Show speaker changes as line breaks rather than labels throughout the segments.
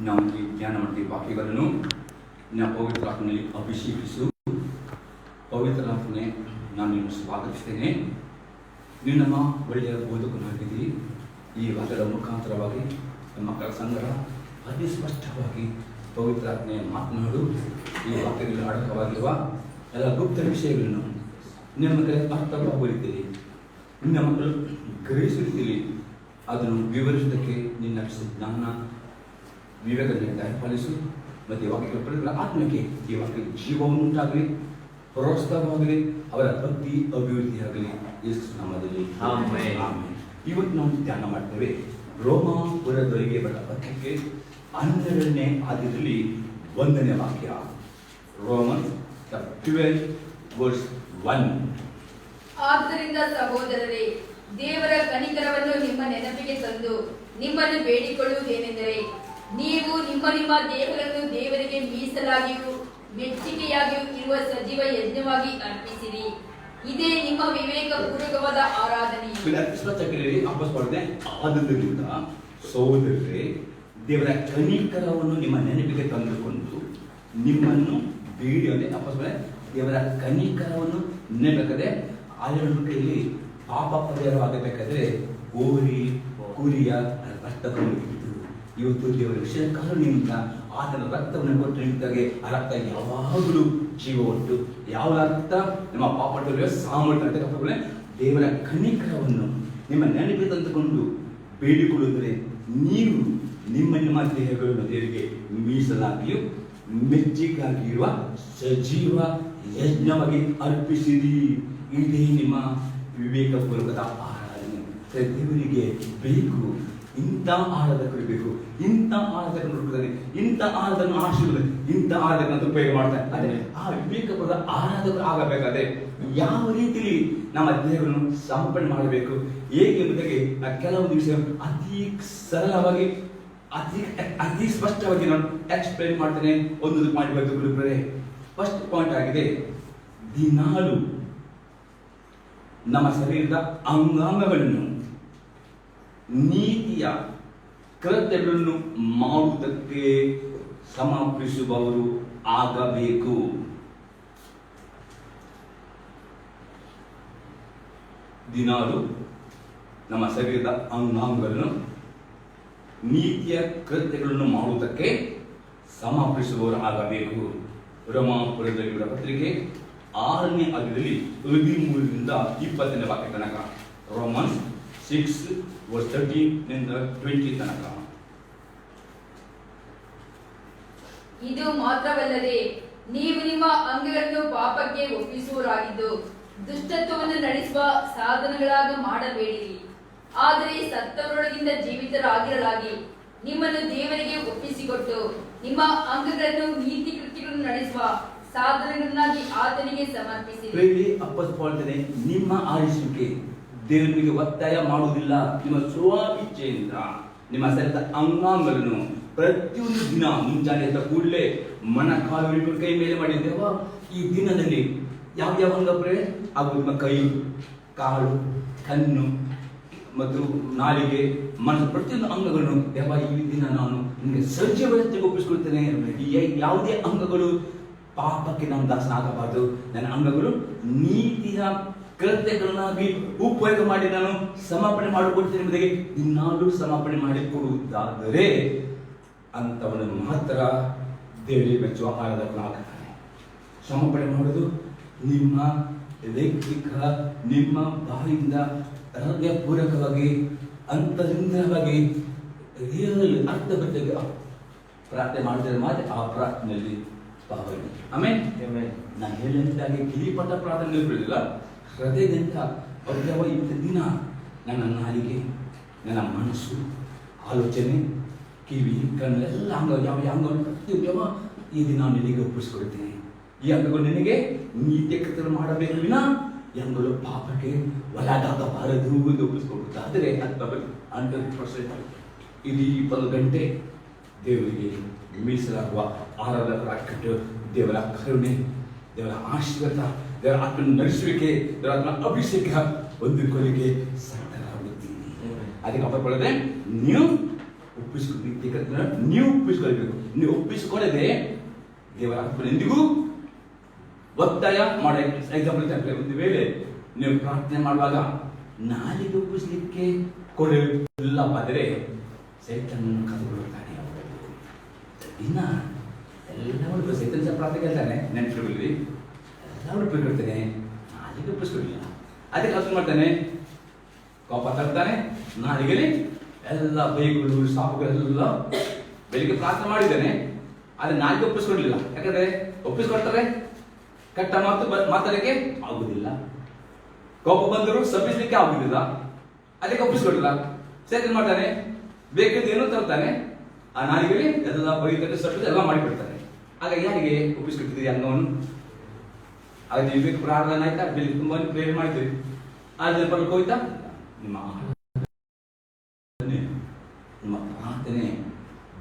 ನಾವು ಈ ಧ್ಯಾನ ಮಾಡ್ತೀವಿ. ವಾಕ್ಯಗಳನ್ನು ನಾವು ಪವಿತ್ರ ಆತ್ಮನಲ್ಲಿ ಅಭಿಷೇಕಿಸು. ಪವಿತ್ರ ಆತ್ಮನೆ, ನಾನು ನಿನ್ನ ಸ್ವಾಗತಿಸ್ತೇನೆ. ನೀನು ನಮ್ಮ ಒಳ್ಳೆಯ ಬೋಧಕನಾಗಿದ್ದೀರಿ. ಈ ವಾಕ್ಯದ ಮುಖಾಂತರವಾಗಿ ನಮ್ಮ ಮಕ್ಕಳ ಸಂಗಡ ಅತಿ ಸ್ಪಷ್ಟವಾಗಿ ಪವಿತ್ರ ಆತ್ಮೆ ಮಾತನಾಡು. ಈ ವಾಕ್ಯದಲ್ಲಿ ಅಡಕವಾಗಿರುವ ಎಲ್ಲ ಗುಪ್ತ ವಿಷಯಗಳನ್ನು ನಿಮ್ಮ ಮಕ್ಕಳ ಅರ್ಥವಾಗುತ್ತೀರಿ, ನಿನ್ನ ಮಕ್ಕಳು ಗ್ರಹಿಸುತ್ತೀರಿ. ಅದನ್ನು ವಿವರಿಸುವುದಕ್ಕೆ ನಿನ್ನ ಜ್ಞಾನ ವಿವೇಕದಿಂದ ದಯಪಾಲಿಸು. ಮತ್ತು ವಾಕ್ಯಗಳ ಪ್ರತಿಗಳ ಆತ್ಮಕ್ಕೆ ಈ ವಾಕ್ಯ ಜೀವವನ್ನು ಉಂಟಾಗಲಿ, ಪ್ರೋತ್ಸಾಹವಾಗಲಿ, ಅವರ ಭಕ್ತಿ ಅಭಿವೃದ್ಧಿಯಾಗಲಿ. ಯೇಸು ನಾಮದಲ್ಲಿ ಆಮೆನ್. ಇವತ್ತು ನಾವು ಧ್ಯಾನ ಮಾಡ್ತೇವೆ ರೋಮಾಪುರದೊಳಗೆ ಬರೆದ ಪತ್ರಕ್ಕೆ 12ನೇ ಅಧ್ಯಾಯದಲ್ಲಿ 1ನೇ ವಾಕ್ಯ. ರೋಮನ್ಸ್ 12:1.
ಆದ್ದರಿಂದ ಸಹೋದರರೇ, ದೇವರ ಕನಿಕರವನ್ನು ನಿಮ್ಮ ನೆನಪಿಗೆ ತಂದು ನಿಮ್ಮನ್ನು ಬೇಡಿಕೊಳ್ಳುವುದೇನೆಂದರೆ, ನೀವು ನಿಮ್ಮ ನಿಮ್ಮ ದೇಹಗಳನ್ನು ದೇವರಿಗೆ ಮೀಸಲಾಗಿಯೂ ಮೆಚ್ಚುಗೆಯಾಗಿಯೂ ಇರುವ ಸಜೀವ ಯಜ್ಞವಾಗಿ ಅರ್ಪಿಸಿರಿ. ಇದೇ ನಿಮ್ಮ ವಿವೇಕ ಪೂರ್ವಕವಾದ ಆರಾಧನೆ.
ಆದ್ದರಿಂದ ಸಹೋದರರೇ, ದೇವರ ಕನಿಕರವನ್ನು ನಿಮ್ಮ ನೆನಪಿಗೆ ತಂದುಕೊಂಡು ನಿಮ್ಮನ್ನು ಬೇಡಿ ಅಂದರೆ ದೇವರ ಕನಿಕರವನ್ನು ನೆನಪದೆ ಆಲೋಚನೆಯಲ್ಲಿ ಪಾಪ ಪರಿಹಾರವಾಗಬೇಕಾದ್ರೆ ಗೋರಿ ಕುರಿಯ ರಕ್ತವನ್ನು ಇವತ್ತು ದೇವರ ವಿಷಯ ಕಾರಣದಿಂದ ಆತನ ರಕ್ತವನ್ನು ಕೊಟ್ಟು ನಿಂತಾಗೆ ಆ ರಕ್ತ ಯಾವಾಗಲೂ ಜೀವ ಉಂಟು. ಯಾವ ರಕ್ತ ನಮ್ಮ ಪಾಪದ ಸಾಮರ್ಥ್ಯ. ದೇವರ ಕನಿಕರವನ್ನು ನಿಮ್ಮ ನೆನಪಿಗೆ ತಂದುಕೊಂಡು ಬೇಡಿಕೊಳ್ಳುತ್ತದೆ. ನೀವು ನಿಮ್ಮ ನಿಮ್ಮ ದೇಹಗಳನ್ನು ದೇವರಿಗೆ ಮೀಸಲಾಗಿಯೂ ಮೆಚ್ಚಿಗಾಗಿರುವ ಸಜೀವ ಯಜ್ಞವಾಗಿ ಅರ್ಪಿಸಿರಿ. ಇದೇ ನಿಮ್ಮ ವಿವೇಕಪೂರ್ವಕದ ಆರಾಧನೆ. ದೇವರಿಗೆ ಬೇಕು ಇಂಥ ಆರಾಧಕರು ಬೇಕು, ಇಂಥ ಆರಾಧಕರು ಹುಡುಕ್ತಾರೆ, ಇಂಥ ಆರಾಧನೆ ಆಶೀರ್ವಾದ, ಇಂಥ ಆರಾಧನೆ ಉಪಯೋಗ ಮಾಡ್ತಾರೆ. ಆದರೆ ಆ ವಿವೇಕಪೂರ್ವಕ ಆರಾಧಕರು ಆಗಬೇಕಾದ್ರೆ ಯಾವ ರೀತಿಯಲ್ಲಿ ನಮ್ಮ ದೇಹಗಳನ್ನು ಸಮರ್ಪಣೆ ಮಾಡಬೇಕು, ಹೇಗೆ ಎಂಬುದಾಗಿ ಕೆಲವೊಂದು ವಿಷಯ ಅತಿ ಸರಳವಾಗಿ ಅತಿ ಸ್ಪಷ್ಟವಾಗಿ ನಾನು ಎಕ್ಸ್ಪ್ಲೈನ್ ಮಾಡ್ತೇನೆ. ಒಂದು ಮಾಡಿ ಬರೆದುಕೊಳ್ಳುತ್ತಾರೆ. ಫಸ್ಟ್ ಪಾಯಿಂಟ್ ಆಗಿದೆ, ದಿನಾಲು ನಮ್ಮ ಶರೀರದ ಅಂಗಾಂಗಗಳನ್ನು ನೀತಿಯ ಕೃತ್ಯಗಳನ್ನು ಮಾಡುವುದಕ್ಕೆ ಸಮರ್ಪಿಸುವವರು ಆಗಬೇಕು. ದಿನಾಲು ನಮ್ಮ ಶರೀರದ ಅಂಗಾಂಗಗಳನ್ನು ನೀತಿಯ ಕೃತ್ಯಗಳನ್ನು ಮಾಡುವುದಕ್ಕೆ ಸಮರ್ಪಿಸುವವರು ಆಗಬೇಕು. ರೋಮಾಪುರದಲ್ಲಿರುವ ಪತ್ರಿಕೆ 6ನೇ ಅಧ್ಯಾಯದಲ್ಲಿ 13ರಿಂದ 20ನೇ ವಾಕ್ಯ ತನಕ. ರೋಮನ್ಸ್ 6:13 20 ತನಕ.
ಇದು ಮಾತ್ರವಲ್ಲದೆ ನೀವು ನಿಮ್ಮ ಅಂಗಗಳನ್ನು ಪಾಪಕ್ಕೆ ಒಪ್ಪಿಸುವವರಾಗಿದ್ದು ದುಷ್ಟತ್ವವನ್ನು ನಡೆಸುವ ಸಾಧನಗಳಾಗ ಮಾಡಬೇಡಿರಿ. ಆದರೆ ಸತ್ತವರೊಳಗಿಂದ ಜೀವಿತರಾಗಿರಲಾಗಿ ನಿಮ್ಮನ್ನು ದೇವರಿಗೆ ಒಪ್ಪಿಸಿಕೊಟ್ಟು ನಿಮ್ಮ ಅಂಗಗಳನ್ನು ನೀತಿ ಕೃತ್ಯಗಳನ್ನು ನಡೆಸುವ ಸಾಧನಗಳನ್ನಾಗಿ ಆತನಿಗೆ ಸಮರ್ಪಿಸಿರಿ.
ನಿಮ್ಮ ಆರಿಸುವಿಕೆ ದೇವರಿಗೆ ಒತ್ತಾಯ ಮಾಡುವುದಿಲ್ಲ. ನಿಮ್ಮ ಸ್ವಇಚ್ಛೆಯಿಂದ ನಿಮ್ಮ ಶರೀರದ ಅಂಗಾಂಗಗಳನ್ನು ಪ್ರತಿಯೊಂದು ದಿನ ಮುಂಜಾನೆ ಎದ್ದ ಕೂಡಲೇ ಕಾಲು ಕೈ ಮೇಲೆ ಮಾಡಿದ್ದೇವ. ಈ ದಿನದಲ್ಲಿ ಯಾವ ಅಂಗ ಹಾಗೂ ನಿಮ್ಮ ಕೈ, ಕಾಲು, ಕಣ್ಣು ಮತ್ತು ನಾಲಿಗೆ, ಮನಸ್ಸು ಪ್ರತಿಯೊಂದು ಅಂಗಗಳನ್ನು ದೇವ ಈ ದಿನ ನಾನು ನಿಮಗೆ ಸಜೀವತೆಗೆ ಒಪ್ಪಿಸಿಕೊಳ್ತೇನೆ. ಯಾವುದೇ ಅಂಗಗಳು ಪಾಪಕ್ಕೆ ನಾನು ದಾಸನಾಗಬಾರದು. ನನ್ನ ಅಂಗಗಳು ನೀತಿಯ ಕೃತ್ಯಗಳನ್ನಾಗಿ ಉಪಯೋಗ ಮಾಡಿ ನಾನು ಸಮರ್ಪಣೆ ಮಾಡಿಕೊಡ್ತೇನೆ ಎಂಬುದಾಗಿ ದಿನಾಲೂ ಸಮರ್ಪಣೆ ಮಾಡಿಕೊಡುವುದಾದರೆ ಅಂತವನು ಮಾತ್ರ ದೇವರಿಗೆ ಮೆಚ್ಚುವ ಆರಾಧಕನಾಗುತ್ತಾನೆ. ಸಮರ್ಪಣೆ ಮಾಡುವುದು ನಿಮ್ಮ ವೈಯಕ್ತಿಕ, ನಿಮ್ಮ ಬಾಯಿಂದ ಹೃದಯಪೂರ್ವಕವಾಗಿ ಅಂತರಿಂದವಾಗಿ ಅರ್ಥಬದ್ಧವಾಗಿ ಪ್ರಾರ್ಥನೆ ಮಾಡಿದರೆ ಮಾತ್ರ ಆ ಪ್ರಾರ್ಥನೆಯಲ್ಲಿ ಭಾಗವಹಿಸಿ. ಆಮೇಲೆ ನಾನು ಹೇಳಿದಂತಾಗಿ ಕಿರಿಪಟ್ಟ ಪ್ರಾರ್ಥನೆ ಬಿಡಲಿಲ್ಲ, ಹೃದಯದಿಂದ ಅವ್ರವ ಇಂಥ ದಿನ ನನ್ನ ನಾಲಿಗೆ, ನನ್ನ ಮನಸ್ಸು, ಆಲೋಚನೆ, ಕಿವಿ, ಕಣ್ಣು ಎಲ್ಲ ಅಂಗ ಯಾವ ಅಂಗವನ್ನು ಈ ದಿನ ನಿನಗೆ ಒಪ್ಪಿಸ್ಕೊಡ್ತೀನಿ. ಈ ಅಂಗಗಳು ನಿನಗೆ ನೀತಿಯ ಕೃತ್ಯ ಮಾಡಬೇಕು ವಿನ ಈ ಅಂಗಗಳು ಪಾಪಕ್ಕೆ ಒಳಗಾಗಬಾರದು ಎಂದು ಒಪ್ಪಿಸ್ಕೊಡುತ್ತೆ. ಆದರೆ 100% ಇಡೀ 1 ಗಂಟೆ ದೇವರಿಗೆ ಮೀಸಲಾಗುವ ಆರಾಧಕರಾಗಿಟ್ಟು ದೇವರ ಕರುಣೆ, ದೇವರ ಆಶೀರ್ವಾದ, ದೇವರ ಆತ್ಮನ ನಡೆಸುವಿಕೆ, ದೇವರ ಆತ್ಮ ಅಭಿಷೇಕ ಹೊಂದಿಕೊಳ್ಳಿಕ್ಕೆ ಸಾಧ್ಯವಾಗುತ್ತೀನಿ. ಅದಕ್ಕೆ ಅಪ್ಪಕೊಳ್ಳದೆ ನೀವು ನೀವು ಒಪ್ಪಿಸಿಕೊಳ್ಬೇಕು. ನೀವು ಒಪ್ಪಿಸಿಕೊಳ್ಳದೆ ದೇವರ ಆತ್ಮನ ಎಂದಿಗೂ ಒತ್ತಾಯ ಮಾಡಿ. ಎಕ್ಸಾಂಪಲ್ ತಗೊಂಡ್ರೆ, ಒಂದು ವೇಳೆ ನೀವು ಪ್ರಾರ್ಥನೆ ಮಾಡುವಾಗ ನಾಲಿಗೆ ಒಪ್ಪಿಸಲಿಕ್ಕೆ ಕೊಡಲಿಲ್ಲವಾದರೆ ಸೈತಾನನ ಕದಬಿಡುತ್ತಾನೆ. ಇನ್ನ ಎಲ್ಲ ಹುಡುಗರು ಸೈತನ ಪ್ರಾರ್ಥನೆ ಕೇಳ್ತಾನೆ, ನೆನಪಿರಲಿ ಎಲ್ಲ ಹುಡುಗರು ಕೇಳ್ತಾನೆ, ನಾಲಿಗೆ ಒಪ್ಪಿಸ್ಕೊಡ್ಲಿಲ್ಲ. ಅದಕ್ಕೆ ಕೆಲಸ ಮಾಡ್ತಾನೆ, ಕೋಪ ತರ್ತಾನೆ, ನಾಲಿಗೆಲಿ ಎಲ್ಲ ಬೈಗಳು ಸಾವುಗಳೆಲ್ಲ ಬೆಳಿಗ್ಗೆ ಪ್ರಾರ್ಥನೆ ಮಾಡಿದ್ದಾನೆ, ಆದ್ರೆ ನಾಲಿಗೆ ಒಪ್ಪಿಸ್ಕೊಡ್ಲಿಲ್ಲ. ಯಾಕಂದ್ರೆ ಒಪ್ಪಿಸ್ಕೊಡ್ತಾರೆ ಕಟ್ಟ ಮಾತು ಮಾತಾಡಕ್ಕೆ ಆಗುದಿಲ್ಲ, ಕೋಪ ಬಂದರೂ ಸಬ್ಬಿಸ್ಲಿಕ್ಕೆ ಆಗುದಿಲ್ಲ, ಅದಕ್ಕೆ ಒಪ್ಪಿಸ್ಕೊಡ್ಲಿಲ್ಲ. ಸೈತಾನ ಮಾಡ್ತಾನೆ, ಬೇಕಿದ್ದು ಏನೋ ತರ್ತಾನೆ, ಆ ನಾಲಿಗೆಲಿ ಎಲ್ಲ ಬೈತಾರೆ, ಸಟ್ಟು ಎಲ್ಲ ಮಾಡಿಬಿಡ್ತಾನೆ. ಆಗ ಯಾರಿಗೆ ಒಪ್ಪಿಸ್ಕೊಟ್ಟಿದ್ದೀರಿ ಅಂಗವನ್ನು? ಆಗ ನೀವು ಬೇಕು ಪ್ರಾರ್ಥನೆ ಆಯ್ತಾ, ಬೆಳಿಗ್ಗೆ ತುಂಬಾ ಪ್ರೇರ್ ಮಾಡಿದ್ದೀರಿ, ಆದ್ರೆ ಬರಲಿಕ್ಕೆ ಹೋಯ್ತಾ? ನಿಮ್ಮ ಪ್ರಾರ್ಥನೆ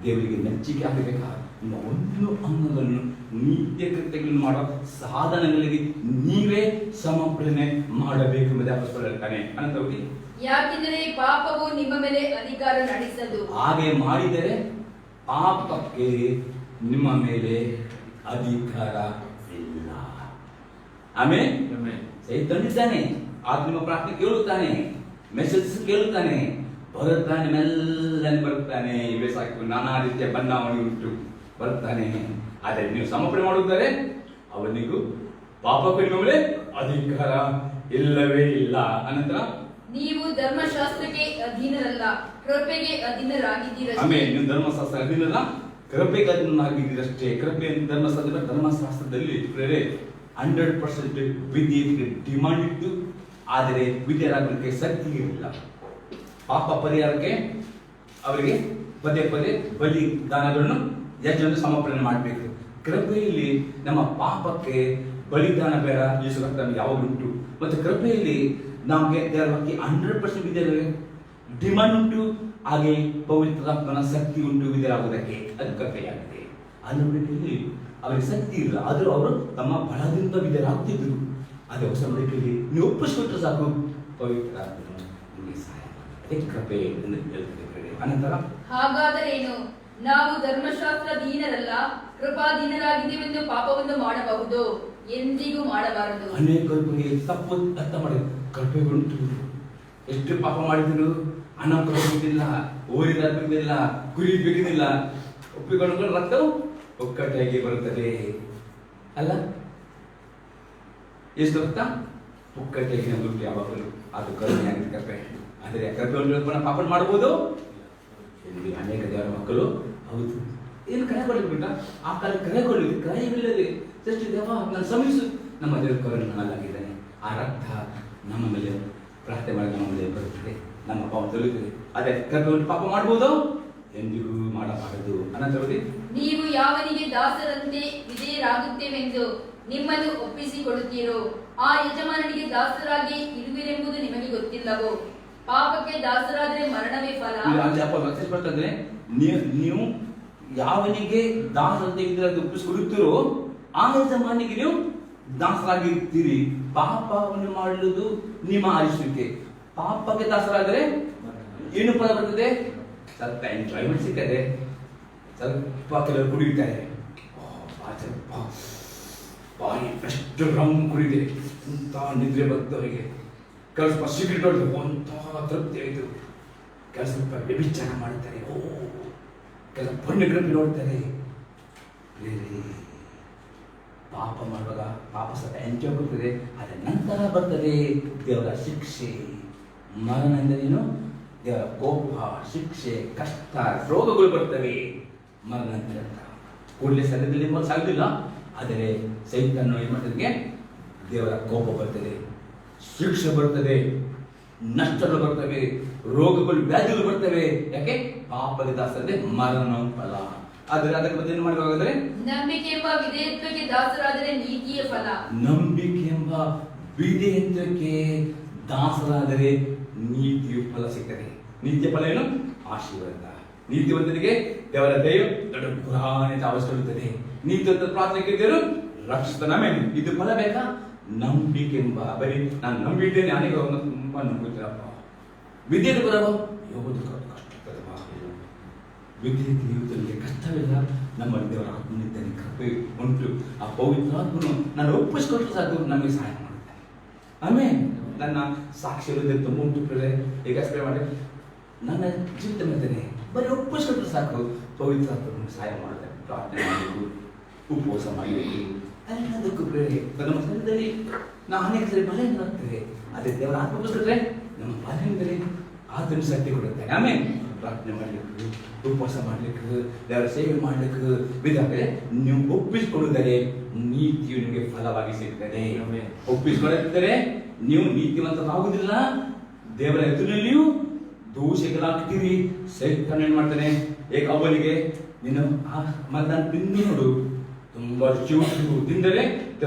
ದೇವರಿಗೆ ಮೆಚ್ಚುಗೆ ಆಗಬೇಕಾ? ನಿಮ್ಮ ಒಂದು ಅಂಗವನ್ನು ನಿತ್ಯ ಕೃತ್ಯಗಳನ್ನು ಮಾಡುವ ಸಾಧನಗಳಿಗೆ ನೀವೇ ಸಮರ್ಪಣೆ ಮಾಡಬೇಕೆಂಬುದೇ ಅಪೊಸ್ತಲರು ಹೇಳ್ತಾನೆ. ಅನಂತವಾಗಿ
ಯಾಕೆಂದರೆ ಪಾಪವು ನಿಮ್ಮ ಮೇಲೆ ಅಧಿಕಾರ ನಡೆಸದು. ಹಾಗೆ
ಮಾಡಿದರೆ ಪಾಪಕ್ಕೆ ನಿಮ್ಮ ಮೇಲೆ ಅಧಿಕಾರ ಇಲ್ಲ. ಆಮೇಲೆ ಸೈತಾನಿದ್ದಾನೆ, ಆತ ನಿಮ್ಮ ಪ್ರಾರ್ಥನೆ ಕೇಳುತ್ತಾನೆ, ಮೆಸೇಜ್ ಕೇಳುತ್ತಾನೆ, ಬರುತ್ತಾನೆ, ಮೆಲ್ಲನೆ ಬರುತ್ತಾನೆ, ಇವೇ ಸಾಕು ನಾನಾ ರೀತಿಯ ಬದಲಾವಣೆ ಉಂಟು ಬರುತ್ತಾನೆ. ಆದರೆ ನೀವು ಸಮರ್ಪಣೆ ಮಾಡುತ್ತಾರೆ, ಅವನಿಗೂ ಪಾಪಕ್ಕೂ ನಿಮ್ಮ ಮೇಲೆ ಅಧಿಕಾರ ಇಲ್ಲವೇ ಇಲ್ಲ. ಅನಂತರ
ನೀವು ಧರ್ಮಶಾಸ್ತ್ರಕ್ಕೆ ಅಧೀನರಲ್ಲ, ಕೃಪೆಗೆ ಅಧೀನರಾಗಿದ್ದೀರಷ್ಟೇ.
ಆಮೇಲೆ ನೀವು ಧರ್ಮಶಾಸ್ತ್ರ ಅಧೀನಲ್ಲ, ಕೃಪೆಗೆ ಅಧೀನರಾಗಿದ್ದೀರಷ್ಟೇ. ಕೃಪೆ ಧರ್ಮಶಾಸ್ತ್ರದಲ್ಲಿ 100% ವಿದ್ಯೆಗೆ ಡಿಮಾಂಡ್ ಇತ್ತು, ಆದರೆ ವಿದ್ಯೆರಾಗಲಿಕ್ಕೆ ಶಕ್ತಿ ಇರಲಿಲ್ಲ. ಪಾಪ ಪರಿಹಾರಕ್ಕೆ ಅವರಿಗೆ ಪದೇ ಪದೇ ಬಲಿ ದಾನಗಳನ್ನು ಯಜ್ಞವನ್ನು ಸಮರ್ಪಣೆ ಮಾಡಬೇಕು. ಕೃಪೆಯಲ್ಲಿ ನಮ್ಮ ಪಾಪಕ್ಕೆ ಬಲಿದಾನ ಬೇಡ, ಯೇಸು ರಕ್ತ ಯಾವಾಗ ಉಂಟು. ಮತ್ತು ಕೃಪೆಯಲ್ಲಿ ನಮಗೆ ದೇವರ ಬಗ್ಗೆ 100% ವಿದ್ಯೆ ಡಿಮಾಂಡ್ ಉಂಟು, ಹಾಗೆ ಪವಿತ್ರಾತ್ಮನ ಶಕ್ತಿ ಉಂಟು ವಿದ್ಯರಾಗುವುದಕ್ಕೆ. ಅದು ಕೃಪೆಯಾಗಿದೆ. ಅದರಲ್ಲಿ ಅವರಿಗೆ ಶಕ್ತಿ ಇಲ್ಲ, ಆದರೂ ಅವರು ತಮ್ಮ ಬಲದಿಂದ ವಿದ್ಯರಾಗ್ತಿದ್ರು. ಅದೇ ಹೊಸ ನಂಬಿಕೆಯಲ್ಲಿ ನೀವು ಒಪ್ಪಿಸಿಕೊಟ್ಟರೆ ಸಾಕು, ಪವಿತ್ರಾತ್ಮನ ನಿಮಗೆ ಸಹಾಯ ಮಾಡುತ್ತದೆ. ಕೃಪೆ ಎಂದು ಹೇಳ್ತದೆ. ಅನಂತರ
ಹಾಗಾದರೇನು, ನಾವು ಧರ್ಮಶಾಸ್ತ್ರಾಧೀನರಲ್ಲ, ಕೃಪಾಧೀನರಾಗಿದ್ದೇವೆಂದು ಪಾಪವನ್ನು ಮಾಡಬಹುದು? ಎಂದಿಗೂ ಮಾಡಬಾರದು.
ಅನೇಕರಿಗೆ ತಪ್ಪು ಅರ್ಥ ಮಾಡಿ, ಕೃಪೆ ಉಂಟು, ಎಷ್ಟು ಪಾಪ ಮಾಡಿದ್ರು ಹಣ ಕೊಡುವುದಿಲ್ಲ, ಓರಿದ ಬಿಡುವುದಿಲ್ಲ, ಕುರಿ ಬಿಡುವುದಿಲ್ಲ, ಒಪ್ಪಿಕೊಂಡು ರಕ್ತವು ಒಕ್ಕಟ್ಟಾಗಿ ಬರುತ್ತದೆ ಅಲ್ಲ? ಎಷ್ಟು ರಕ್ತ ಒಕ್ಕಟ್ಟಾಗಿ ದುಡ್ಡು ಯಾವಾಗಲೂ ಅದು ಕರುಣೆ ಆಗಿದೆ ಕೃಪೆ. ಆದರೆ ಕೃಪೆ ಉಂಟು ಪಾಪ ಮಾಡಬಹುದು. ಅನೇಕ ದೇವರ ಮಕ್ಕಳು ಹೌದು ಏನು ಕರೆಗೊಳ್ಳಿಬಿಟ್ಟ, ಆ ಕಾಲ ಕರೆಗೊಳ್ಳಿದೆ, ಕರೆಯಿಲ್ಲದೆ ಎಷ್ಟು ದೇವ ನಾನು ಶ್ರಮಿಸು, ನಮ್ಮ ದೇವರ ಕರುಣೆ ನನ್ನಲ್ಲಾಗಿದ್ದಾನೆ. ಆ ರಕ್ತ ನಮ್ಮ ಮೇಲೆ ಪ್ರಾರ್ಥನೆ ಮಾಡಿ ನಮ್ಮ ಮೇಲೆ ಬರುತ್ತದೆ, ನಮ್ಮ ಪಾಪ ತೊಲಗುತ್ತದೆ. ಅದೇ ಕೃಪೆ ಉಂಟು ಪಾಪ ಮಾಡಬಹುದು, ಎಂದಿಗೂ ಮಾಡಬಾರದು. ಅನಂತರವಾಗಿ
ನೀವು ಯಾವನಿಗೆ ದಾಸರಂತೆ ವಿಧೇಯರಾಗುತ್ತೇವೆಂದು ನಿಮ್ಮನ್ನು ಒಪ್ಪಿಸಿಕೊಡುತ್ತೀರೋ ಆ ಯಜಮಾನನಿಗೆ ದಾಸರಾಗಿ ಇರುವಿರೆಂಬುದು ನಿಮಗೆ ಗೊತ್ತಿಲ್ಲವೋ? ಪಾಪಕ್ಕೆ ದಾಸರಾದರೆ ಮರಣವೇ ಫಲ.
ಬರ್ತದೆ, ನೀವು ಯಾವನಿಗೆ ದಾಸರಂತೆ ಒಪ್ಪಿಸಿಕೊಡುತ್ತೀರೋ ಆ ಯಜಮಾನಿಗೆ ನೀವು ದಾಸರಾಗಿರ್ತೀರಿ. ಪಾಪವನ್ನು ಮಾಡುವುದು ನಿಮ್ಮ ಆರಿಸುವಿಕೆ. ಪಾಪಕ್ಕೆ ದಾಸರಾದರೆ ಏನು ಫಲ ಬರ್ತದೆ? ಸ್ವಲ್ಪ ಎಂಜಾಯ್ಮೆಂಟ್ ಸಿಗ್ತದೆ, ಸ್ವಲ್ಪ ಕೆಲವರು ಕುಡಿಯುತ್ತಾರೆ, ಬಾಯಿ ಎಷ್ಟು ರಮ್ ಕುಡಿದೆ ಅಂತ ನಿದ್ರೆ ಬರ್ತವರಿಗೆ. ಕೆಲವು ಸ್ವಲ್ಪ ಸಿಗರೇಟ್ ಹೊಡೆದು ಅಂತ ತೃಪ್ತಿ ಆಯಿತು, ಕೆಲವು ಸ್ವಲ್ಪ ವ್ಯಭಿಚಾರ ಮಾಡುತ್ತಾರೆ, ಕೆಲವು ಪುಣ್ಯಗಳನ್ನು ನೋಡ್ತಾರೆ. ಬೇರೆ ಪಾಪ ಮಾಡುವಾಗ ಪಾಪ ಸ್ವಲ್ಪ ಎಂಜಾಯ್ ಬರ್ತದೆ, ಅದರ ನಂತರ ಬರ್ತದೆ ದೇವರ ಶಿಕ್ಷೆ. ಮರಣ ಎಂದರೇನು? ದೇವರ ಕೋಪ, ಶಿಕ್ಷೆ, ಕಷ್ಟ, ರೋಗಗಳು ಬರ್ತವೆ ಮರಣ ನಂತರ. ಕೂಡಲೇ ಸದ್ಯದಲ್ಲಿ ಸಾಗುದಿಲ್ಲ, ಆದರೆ ಸೈತಾನ ಏನು ಮಾಡ್ತದೆ? ದೇವರ ಕೋಪ ಬರ್ತದೆ, ಶಿಕ್ಷೆ ಬರ್ತದೆ, ನಷ್ಟಗಳು ಬರ್ತವೆ, ರೋಗಗಳು ವ್ಯಾಧಿಗಳು ಬರ್ತವೆ. ಯಾಕೆ? ಪಾಪದ ದಾಸರದೆ ಮರಣ ಫಲ. ಆದರೆ ಅದಕ್ಕೆ ಮತ್ತೆ ಏನು ಮಾಡಬೇಕಾದ್ರೆ
ನಂಬಿಕೆ ಎಂಬ ವಿಧೇಯತ್ವಕ್ಕೆ ದಾಸರಾದರೆ ನೀತಿಯ ಫಲ.
ನಂಬಿಕೆ ಎಂಬ ವಿಧೇಯತ್ವಕ್ಕೆ ದಾಸರಾದರೆ ನೀತಿಯು ಫಲ ಸಿಗ್ತದೆ. ನೀತಿಯ ಫಲ ಏನು? ಆಶೀರ್ವಾದ. ನೀತಿವಂತನಿಗೆ ದೇವರ ದಯ ದೊಡ್ಡ ಪುರಾಣಿತ ಅವಶ್ಯಕತೆ. ನೀತಿವಂತ ಪ್ರಾರ್ಥನೆ ಕೇಳಿದರು ರಕ್ಷಿತನಮೇನು. ಇದು ಫಲ ಬೇಕಾ? ನಂಬಿಕೆ ಎಂಬ ಬರೀ ನಾನು ನಂಬಿದ್ದೇನೆ, ಅನೇಕ ತುಂಬಾ ನಂಬುತ್ತೀರಪ್ಪ, ವಿದ್ಯೆಗೆ ಬರವ ಯೋಗದ ಕಷ್ಟ ವಿದ್ಯಾರ್ಥಿಗಳಿಗೆ ಕಷ್ಟವಿಲ್ಲ. ನಮ್ಮ ದೇವರ ಆತ್ಮನಿದ್ದಾನೆ, ಕೃಪೆ ಉಂಟು. ಆ ಪವಿತ್ರಾತ್ಮನು ನಾನು ಒಪ್ಪಿಸ್ಕೊಟ್ರೆ ಸಾಕು ನಮಗೆ ಸಹಾಯ ಮಾಡುತ್ತಾನೆ. ಆಮೇಲೆ ನನ್ನ ಸಾಕ್ಷಿ ತುಂಬ ಉಂಟು ಪ್ರಿಯರೇ. ಈಗ ಸ್ಪ್ರೇ ಮಾಡಿ ನನ್ನ ಜೀವಿತ ಮೇಲೆ ಬರೀ ಒಪ್ಪಿಸ್ಕೊಟ್ರೆ ಸಾಕು ಪವಿತ್ರಾತ್ಮನು ಸಹಾಯ ಮಾಡುತ್ತಾರೆ. ಪ್ರಾರ್ಥನೆ ಮಾಡಬೇಕು, ಉಪವಾಸ ಮಾಡಬೇಕು, ಎಲ್ಲದಕ್ಕೂ ಪ್ರೇರಣೆ. ನಮ್ಮ ಶರೀರದಲ್ಲಿ ನಾವು ಅನೇಕ ಸರಿ ಬಲಹೀನರಾಗ್ತೇವೆ. ಅದೇ ದೇವರ ಆತ್ಮ ಒಪ್ಪಿಸ್ಕೊಟ್ರೆ ನಮ್ಮ ಬಲಹೀನದಲ್ಲಿ ಆತನ ಶಕ್ತಿ ಕೊಡುತ್ತಾನೆ. ಆಮೇಲೆ ಪ್ರಾರ್ಥನೆ ಮಾಡಲಿಕ್ಕೆ, ಉಪವಾಸ ಮಾಡಲಿಕ್ಕೆ, ದೇವರ ಸೇವೆ ಮಾಡಲಿಕ್ಕೆ ಬಿದ್ದಾದರೆ ನೀವು ಒಪ್ಪಿಸಿಕೊಳ್ಳುವುದರೆ ನೀತಿಯು ನಿಮಗೆ ಫಲವಾಗಿ ಸಿಗ್ತದೆ. ಒಪ್ಪಿಸಿಕೊಳ್ಳುತ್ತಿದ್ದರೆ ನೀವು ನೀತಿವಂತರಾಗುವುದಿಲ್ಲ. ದೇವರ ಎದುರಿನಲ್ಲಿಯೂ ದೋಷಗಳಾಗ್ತೀರಿ. ಸೈತಾನ ಏನ್ ಮಾಡ್ತಾನೆ, ಏಕ ಅವನಿಗೆ ನೀನು ಆ ಮತದಾನ ತಿಂದು ನೋಡು, ತುಂಬಾ ರುಚಿ ತಿಂದರೆ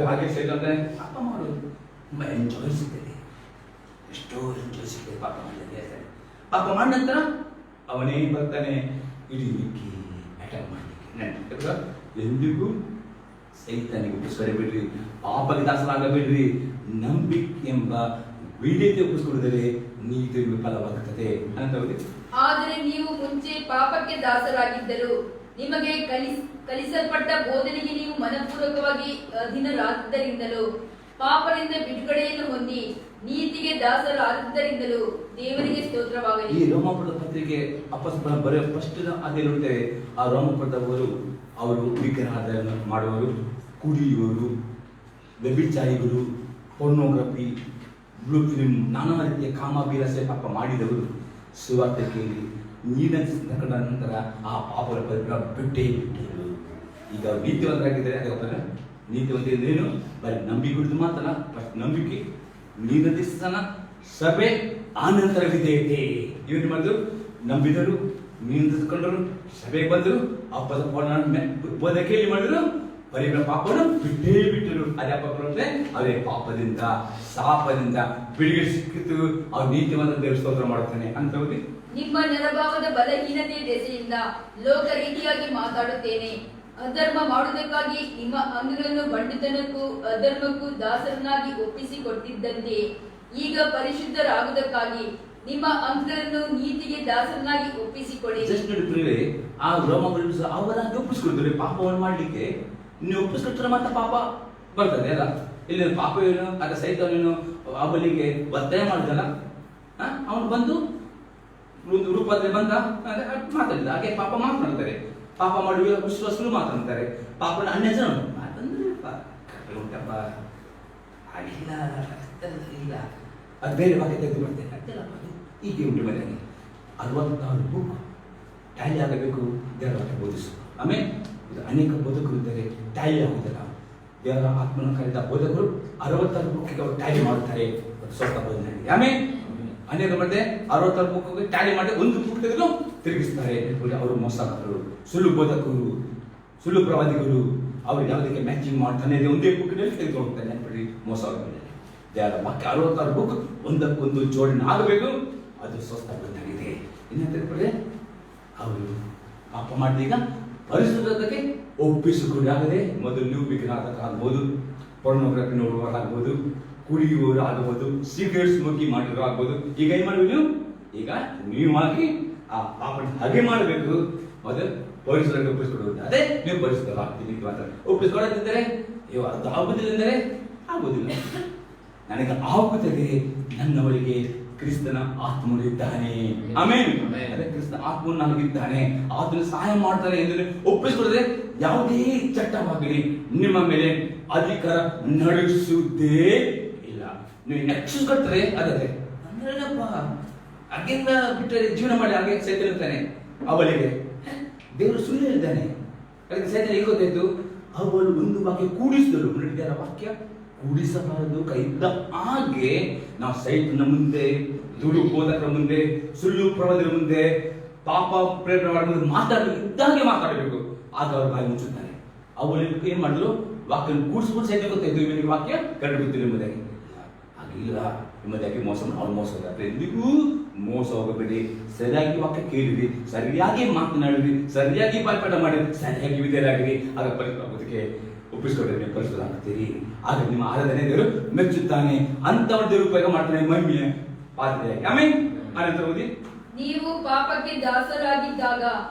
ಹಾಗೆ ಸೈತಾನ ಪಾಪ ಮಾಡು, ತುಂಬಾ ಎಂಜಾಯ್ ಸಿಗ್ತದೆ, ಎಷ್ಟೋ ಎಂಜಾಯ್ ಸಿಗ್ತದೆ ಪಾಪ ಮಾಡಿದ್ರೆ. ಪಾಪ ಮಾಡಿದ ನಂತರ ಅವನೇ ಬರ್ತಾನೆ ಇಡೀಲಿಕ್ಕೆ, ಅಟ್ಯಾಕ್ ಮಾಡಲಿಕ್ಕೆ. ಎಂದಿಗೂ ಸೈತಾನಿಗೆ ಒಪ್ಪಿಸ್ಕೊಡಬೇಡ್ರಿ, ಪಾಪಕ್ಕೆ ದಾಸರಾಗಬೇಡ್ರಿ. ನಂಬಿಕೆ ಎಂಬ ವೀಳ್ಯತೆ ಒಪ್ಪಿಸಿಕೊಳ್ಳುವುದರೆ ನೀತಿ ಫಲವಾಗುತ್ತದೆ ಅಂತ.
ಆದರೆ ನೀವು ಮುಂಚೆ ಪಾಪಕ್ಕೆ ದಾಸರಾಗಿದ್ದರು, ನಿಮಗೆ ಕಲಿಸಲ್ಪಟ್ಟ ಬೋಧನೆಗೆ ನೀವು ಮನಪೂರ್ವಕವಾಗಿ ಅಧೀನರಾದ್ದರಿಂದಲೂ ಪಾಪದಿಂದ ಬಿಡುಗಡೆಯನ್ನು ಹೊಂದಿ ನೀತಿಗೆ ದಾಸರಾದ್ದರಿಂದಲೂ ದೇವರಿಗೆ ಸ್ತೋತ್ರವಾಗಲಿ.
ಈ ರೋಮಾಪುರದ ಪತ್ರಿಕೆ ಅಪಸ್ಪರ ಬರೆಯ ಫಸ್ಟ್ ಅದೇ ನೋಡ್ತೇವೆ. ಆ ರೋಮಾಪುರದವರು ಅವರು ವಿಗ್ರಹಾರಾಧನೆ ಮಾಡುವವರು, ಕುಡಿಯುವರು, ವ್ಯಭಿಚಾರಿಗಳು, ಪೋರ್ನೋಗ್ರಫಿ, ಬ್ಲೂ ಫಿಲ್ಮ್, ನಾನಾ ರೀತಿಯ ಕಾಮಾಭಿಲಾಷೆ ಪಾಪ ಮಾಡಿದವರು ಸುವಾರ್ತೆ ಕೇಳಿ ನೀರಿನ ನಂತರ ಆ ಪಾಪಗಳ ಪರಿಗ್ರಹ ಬಿಟ್ಟೇ ಬಿಟ್ಟರು. ಈಗ ನೀತಿವಂತರಾಗಿದ್ದಾರೆ. ಅದೇ ನೀತಿವಂತ ಏನು, ಬರೀ ನಂಬಿಕೆ ಮಾತ್ರ. ಫಸ್ಟ್ ನಂಬಿಕೆ, ನೀನದಿಸ್ತನ ಸಭೆ, ಆನಂತರ ವಿಧೇಯತೆ. ಇವೇನು ಮಾಡಿದ್ರು, ನಂಬಿದರು, ನೀಂದಿಸ್ಕೊಂಡರು, ಸಭೆಗೆ ಬಂದರು, ಹಬ್ಬದ ಬೋಧಕೆಯಲ್ಲಿ ಮಾಡಿದ್ರು, ಪರಿಗ್ರಹ ಪಾಪವನ್ನು ಬಿಟ್ಟೇ ಬಿಟ್ಟರು. ಅದೇ ಪಾಪ ಅಂದ್ರೆ ಅವರೇ ಪಾಪದಿಂದ ಶಾಪದಿಂದ ಬಿಡುಗಡೆ ಸಿಕ್ಕಿತು. ಅವ್ರು ನೀತಿವಂತ ದೇವರು ಸ್ತೋತ್ರ ಮಾಡುತ್ತಾನೆ ಅಂತ ಹೋಗಿ.
ನಿಮ್ಮ ನರಭಾವದ ಬಲಹೀನತೆ ದೆಸೆಯಿಂದ ಲೋಕ ರೀತಿಯಾಗಿ ಮಾತಾಡುತ್ತೇನೆ. ಅಧರ್ಮ ಮಾಡುವುದಕ್ಕಾಗಿ ನಿಮ್ಮ ಅಂಗಗಳನ್ನು ಬಂಡಿತನಕ್ಕೂ ಅಧರ್ಮಕ್ಕೂ ದಾಸರನ್ನಾಗಿ ಒಪ್ಪಿಸಿಕೊಟ್ಟಿದ್ದಂತೆ ಈಗ ಪರಿಶುದ್ಧರಾಗುವುದಕ್ಕಾಗಿ ನಿಮ್ಮ ಅಂಗಗಳನ್ನು ನೀತಿಗೆ ದಾಸರನ್ನಾಗಿ ಒಪ್ಪಿಸಿಕೊಡಿ.
ಆ ರೋಮಗಳು ಅವರಾಗಿ ಒಪ್ಪಿಸಿಕೊಡ್ತಾರೆ ಪಾಪವನ್ನು ಮಾಡ್ಲಿಕ್ಕೆ. ನೀವು ಒಪ್ಪಿಸ್ಕೊಟ್ರೆ ಮಾತ್ರ ಪಾಪ ಬರ್ತದೆ ಅಲ್ಲ. ಇಲ್ಲಿ ಪಾಪ ಏನು, ಅದ ಸೈತಾನೇನು ಅವನಿಗೆ ಒತ್ತಾಯ ಮಾಡಿದಲ್ಲ, ಅವನು ಬಂದು ರೂಪದಲ್ಲಿ ಬಂದ ಮಾತಾಡಿದ ಹಾಗೆ ಪಾಪ ಮಾತನಾಡ್ತಾರೆ. ಪಾಪ ಮಾಡುವ ವಿಶ್ವಾಸಗಳು ಮಾತನಾಡ್ತಾರೆ. ಪಾಪನ ಅನ್ಯ ಜನ ಉಂಟಪ್ಪ ಆಗಿಲ್ಲ ಇಲ್ಲ, ಅದು ಬೇರೆ ವಾಕ್ಯ ತೆಗೆದು ಬರ್ತೇನೆ ಹೀಗೆ ಉಂಟು. ಮೇಲೆ 66 ಬುಕ್ ಟ್ಯಾಲಿ ಆಗಬೇಕು ದೇವರ ವಾಕ್ಯ ಬೋಧಿಸು. ಆಮೇಲೆ ಅನೇಕ ಬೋಧಕರು ಇದ್ದಾರೆ, ಟ್ಯಾಲಿ ಆಗುವುದಿಲ್ಲ. ದೇವರ ಆತ್ಮನ ಕರೆದ ಬೋಧಕರು 66 ಬುಕ್ಕಿಗೆ ಅವರು ಟ್ಯಾಲಿ ಮಾಡುತ್ತಾರೆ, ಸ್ವಲ್ಪ ಬೋಧನೆ. ಆಮೇಲೆ ಅನೇಕ ಮಾಡಿದೆ 66 ಬುಕ್ಗೆ ಟ್ಯಾಲಿ ಮಾಡಿ ಒಂದು ಬುಕ್ ತೆಗೆದು ತಿರುಗಿಸ್ತಾರೆ. ಅವರು ಮೋಸಗಾರರು, ಸುಳ್ಳು ಬೋಧಕರು, ಸುಳ್ಳು ಪ್ರವಾದಿಗಳು. ಅವರು ಯಾವುದಕ್ಕೆ ಮ್ಯಾಚಿಂಗ್ ಮಾಡ್ತಾನೆ ಒಂದೇ ಬುಕ್ಕಿನಲ್ಲಿ ತೆಗೆದು ಹೋಗ್ತಾನೆ ಅನ್ಬಿಡಿ, ಮೋಸ ಆಗಿದೆ. ದೇವರ ವಾಕ್ಯ 66 ಬುಕ್ ಒಂದಕ್ಕೊಂದು ಜೋಡಣೆ ಆಗಬೇಕು, ಅದು ಸ್ವಸ್ಥ ಬಂದಾಗಿದೆ. ಇನ್ನೇನು ತಿಳ್ಕೊಳ್ಳಿ, ಅವರು ಪಾಪ ಮಾಡಿದೀಗ ಪರಿಶುದ್ಧತೆಗೆ ಒಪ್ಪಿಸಿಕೊಳ್ಳಾಗದೆ ಮೊದಲು ನೀವು ವಿಗ್ರಹಾರ್ಧಕರಾಗಬಹುದು, ಪೋರ್ನೋಗ್ರಫಿ ನೋಡುವವರಾಗಬಹುದು, ಕುಡಿಯುವವರು ಆಗಬಹುದು, ಸಿಗರೇಟ್ ಸ್ಮೋಕಿಂಗ್ ಮಾಡಿದ್ರು ಆಗ್ಬೋದು. ಈಗ ಏನ್ ಮಾಡಬೇಕು ನೀವು, ಈಗ ನೀವು ಆಗಿ ಆ ಪಾಪ ಹಾಗೆ ಮಾಡಬೇಕು. ಮೊದಲು ಪರಿಸರಕ್ಕೆ ಒಪ್ಪಿಸಿಕೊಡುವುದು, ಅದೇ ನೀವು ಪರಿಸರ ಆಗ್ತೀನಿ ಮಾತ್ರ. ಒಪ್ಪಿಸಿಕೊಳ್ಳದಿದ್ದರೆ ಅದು ಆಗುದಿಲ್ಲ ಅಂದರೆ ಆಗುದಿಲ್ಲ. ನನಗೆ ಆಗುತ್ತದೆ, ನನ್ನವರಿಗೆ ಕ್ರಿಸ್ತನ ಆತ್ಮನು ಇದ್ದಾನೆ. ಆಮೇಲೆ ಅದೇ ಕ್ರಿಸ್ತನ ಆತ್ಮನು ನನಗಿದ್ದಾನೆ, ಆತನು ಸಹಾಯ ಮಾಡ್ತಾರೆ ಎಂದು ಒಪ್ಪಿಸಿಕೊಳ್ಳದೆ ಯಾವುದೇ ಚಟ್ಟವಾಗಲಿ ನಿಮ್ಮ ಮೇಲೆ ಅಧಿಕಾರ ನಡೆಸುವುದೇ ಇಲ್ಲ. ನೀವು ನೆಕ್ಸ್ಟ್ ಕಟ್ತಾರೆ ಅದೇ ಅಂದ್ರೇನಪ್ಪ, ಹಾಗೆಲ್ಲ ಬಿಟ್ಟರೆ ಜೀವನ ಮಾಡಿ ಹಾಗೆ ಸೈತಾನ ಇರ್ತಾನೆ. ಅವಳಿಗೆ ದೇವರು ಸುಳ್ಳು ಹೇಳಿದ್ದಾನೆ. ಅದಕ್ಕೆ ಸೈತಾನ ಹೇಗೆ ಗೊತ್ತಾಯ್ತು, ಅವಳು ಒಂದು ವಾಕ್ಯ ಕೂಡಿಸಿದಳು. ನಡೆದಾರ ವಾಕ್ಯ ಕೂಡಿಸಬಾರದು ಕೈಯಿಂದ. ಹಾಗೆ ನಾವು ಸೈತನ ಮುಂದೆ, ದುಡು ಬೋಧಕರ ಮುಂದೆ, ಸುಳ್ಳು ಪ್ರವಾದಿಗಳ ಮುಂದೆ, ಪಾಪ ಪ್ರೇರಣೆ ಮುಂದೆ ಇದ್ದಾಗೆ ಮಾತಾಡಬೇಕು. ಆಗ ಅವರು ಬಾಯಿ ಮುಚ್ಚುತ್ತಾರೆ. ಅವಳು ಏನ್ ಮಾಡಿದ್ರು, ವಾಕ್ಯ ಕೂಡಿಸ್ಬಿಟ್ಟು ಸೈತ ಗೊತ್ತಾಯ್ತು ಇವನಿಗೆ ವಾಕ್ಯ ಕರೆದು ಗೊತ್ತಿಲ್ಲ ಎಂಬುದಾಗಿ. ಹಾಗಿಲ್ಲ ಎಂಬುದಾಗಿ ಮೋಸ ಅವ್ರು ಮೋಸ ಹೋಗ್ತಾರೆ. ಎಂದಿಗೂ ಮೋಸ ಹೋಗಬೇಡಿ. ಸರಿಯಾಗಿ ವಾಕ್ಯ ಕೇಳಿರಿ, ಸರಿಯಾಗಿ ಮಾತನಾಡಿರಿ, ಸರಿಯಾಗಿ ಬಾಯ್ಪಾಠ ಮಾಡಿರಿ, ಸರಿಯಾಗಿ ವಿಧೇಯರಾಗಿರಿ. ಆಗ ಪರಿಸ್ಥಿತಿ ಒಪ್ಪಿಸಿಕೊಂಡ್ರೆ ಪರಿಶುದ್ಧರಾಗ್ತೀರಿ. ಆಗ ನಿಮ್ಮ ಆರಾಧನೆ ದೇವರು ಮೆಚ್ಚುತ್ತಾನೆ. ಅಂತವರ ದೇವರು ಉಪಯೋಗ ಮಾಡ್ತಾನೆ ಮಹಿಮೆಯ ಪಾತ್ರೆಯಾಗಿ. ಆಮೇಲೆ ಅನಂತರ ಓದಿ,
ನೀವು ಪಾಪಕ್ಕೆ ದಾಸರಾಗಿದ್ದಾಗ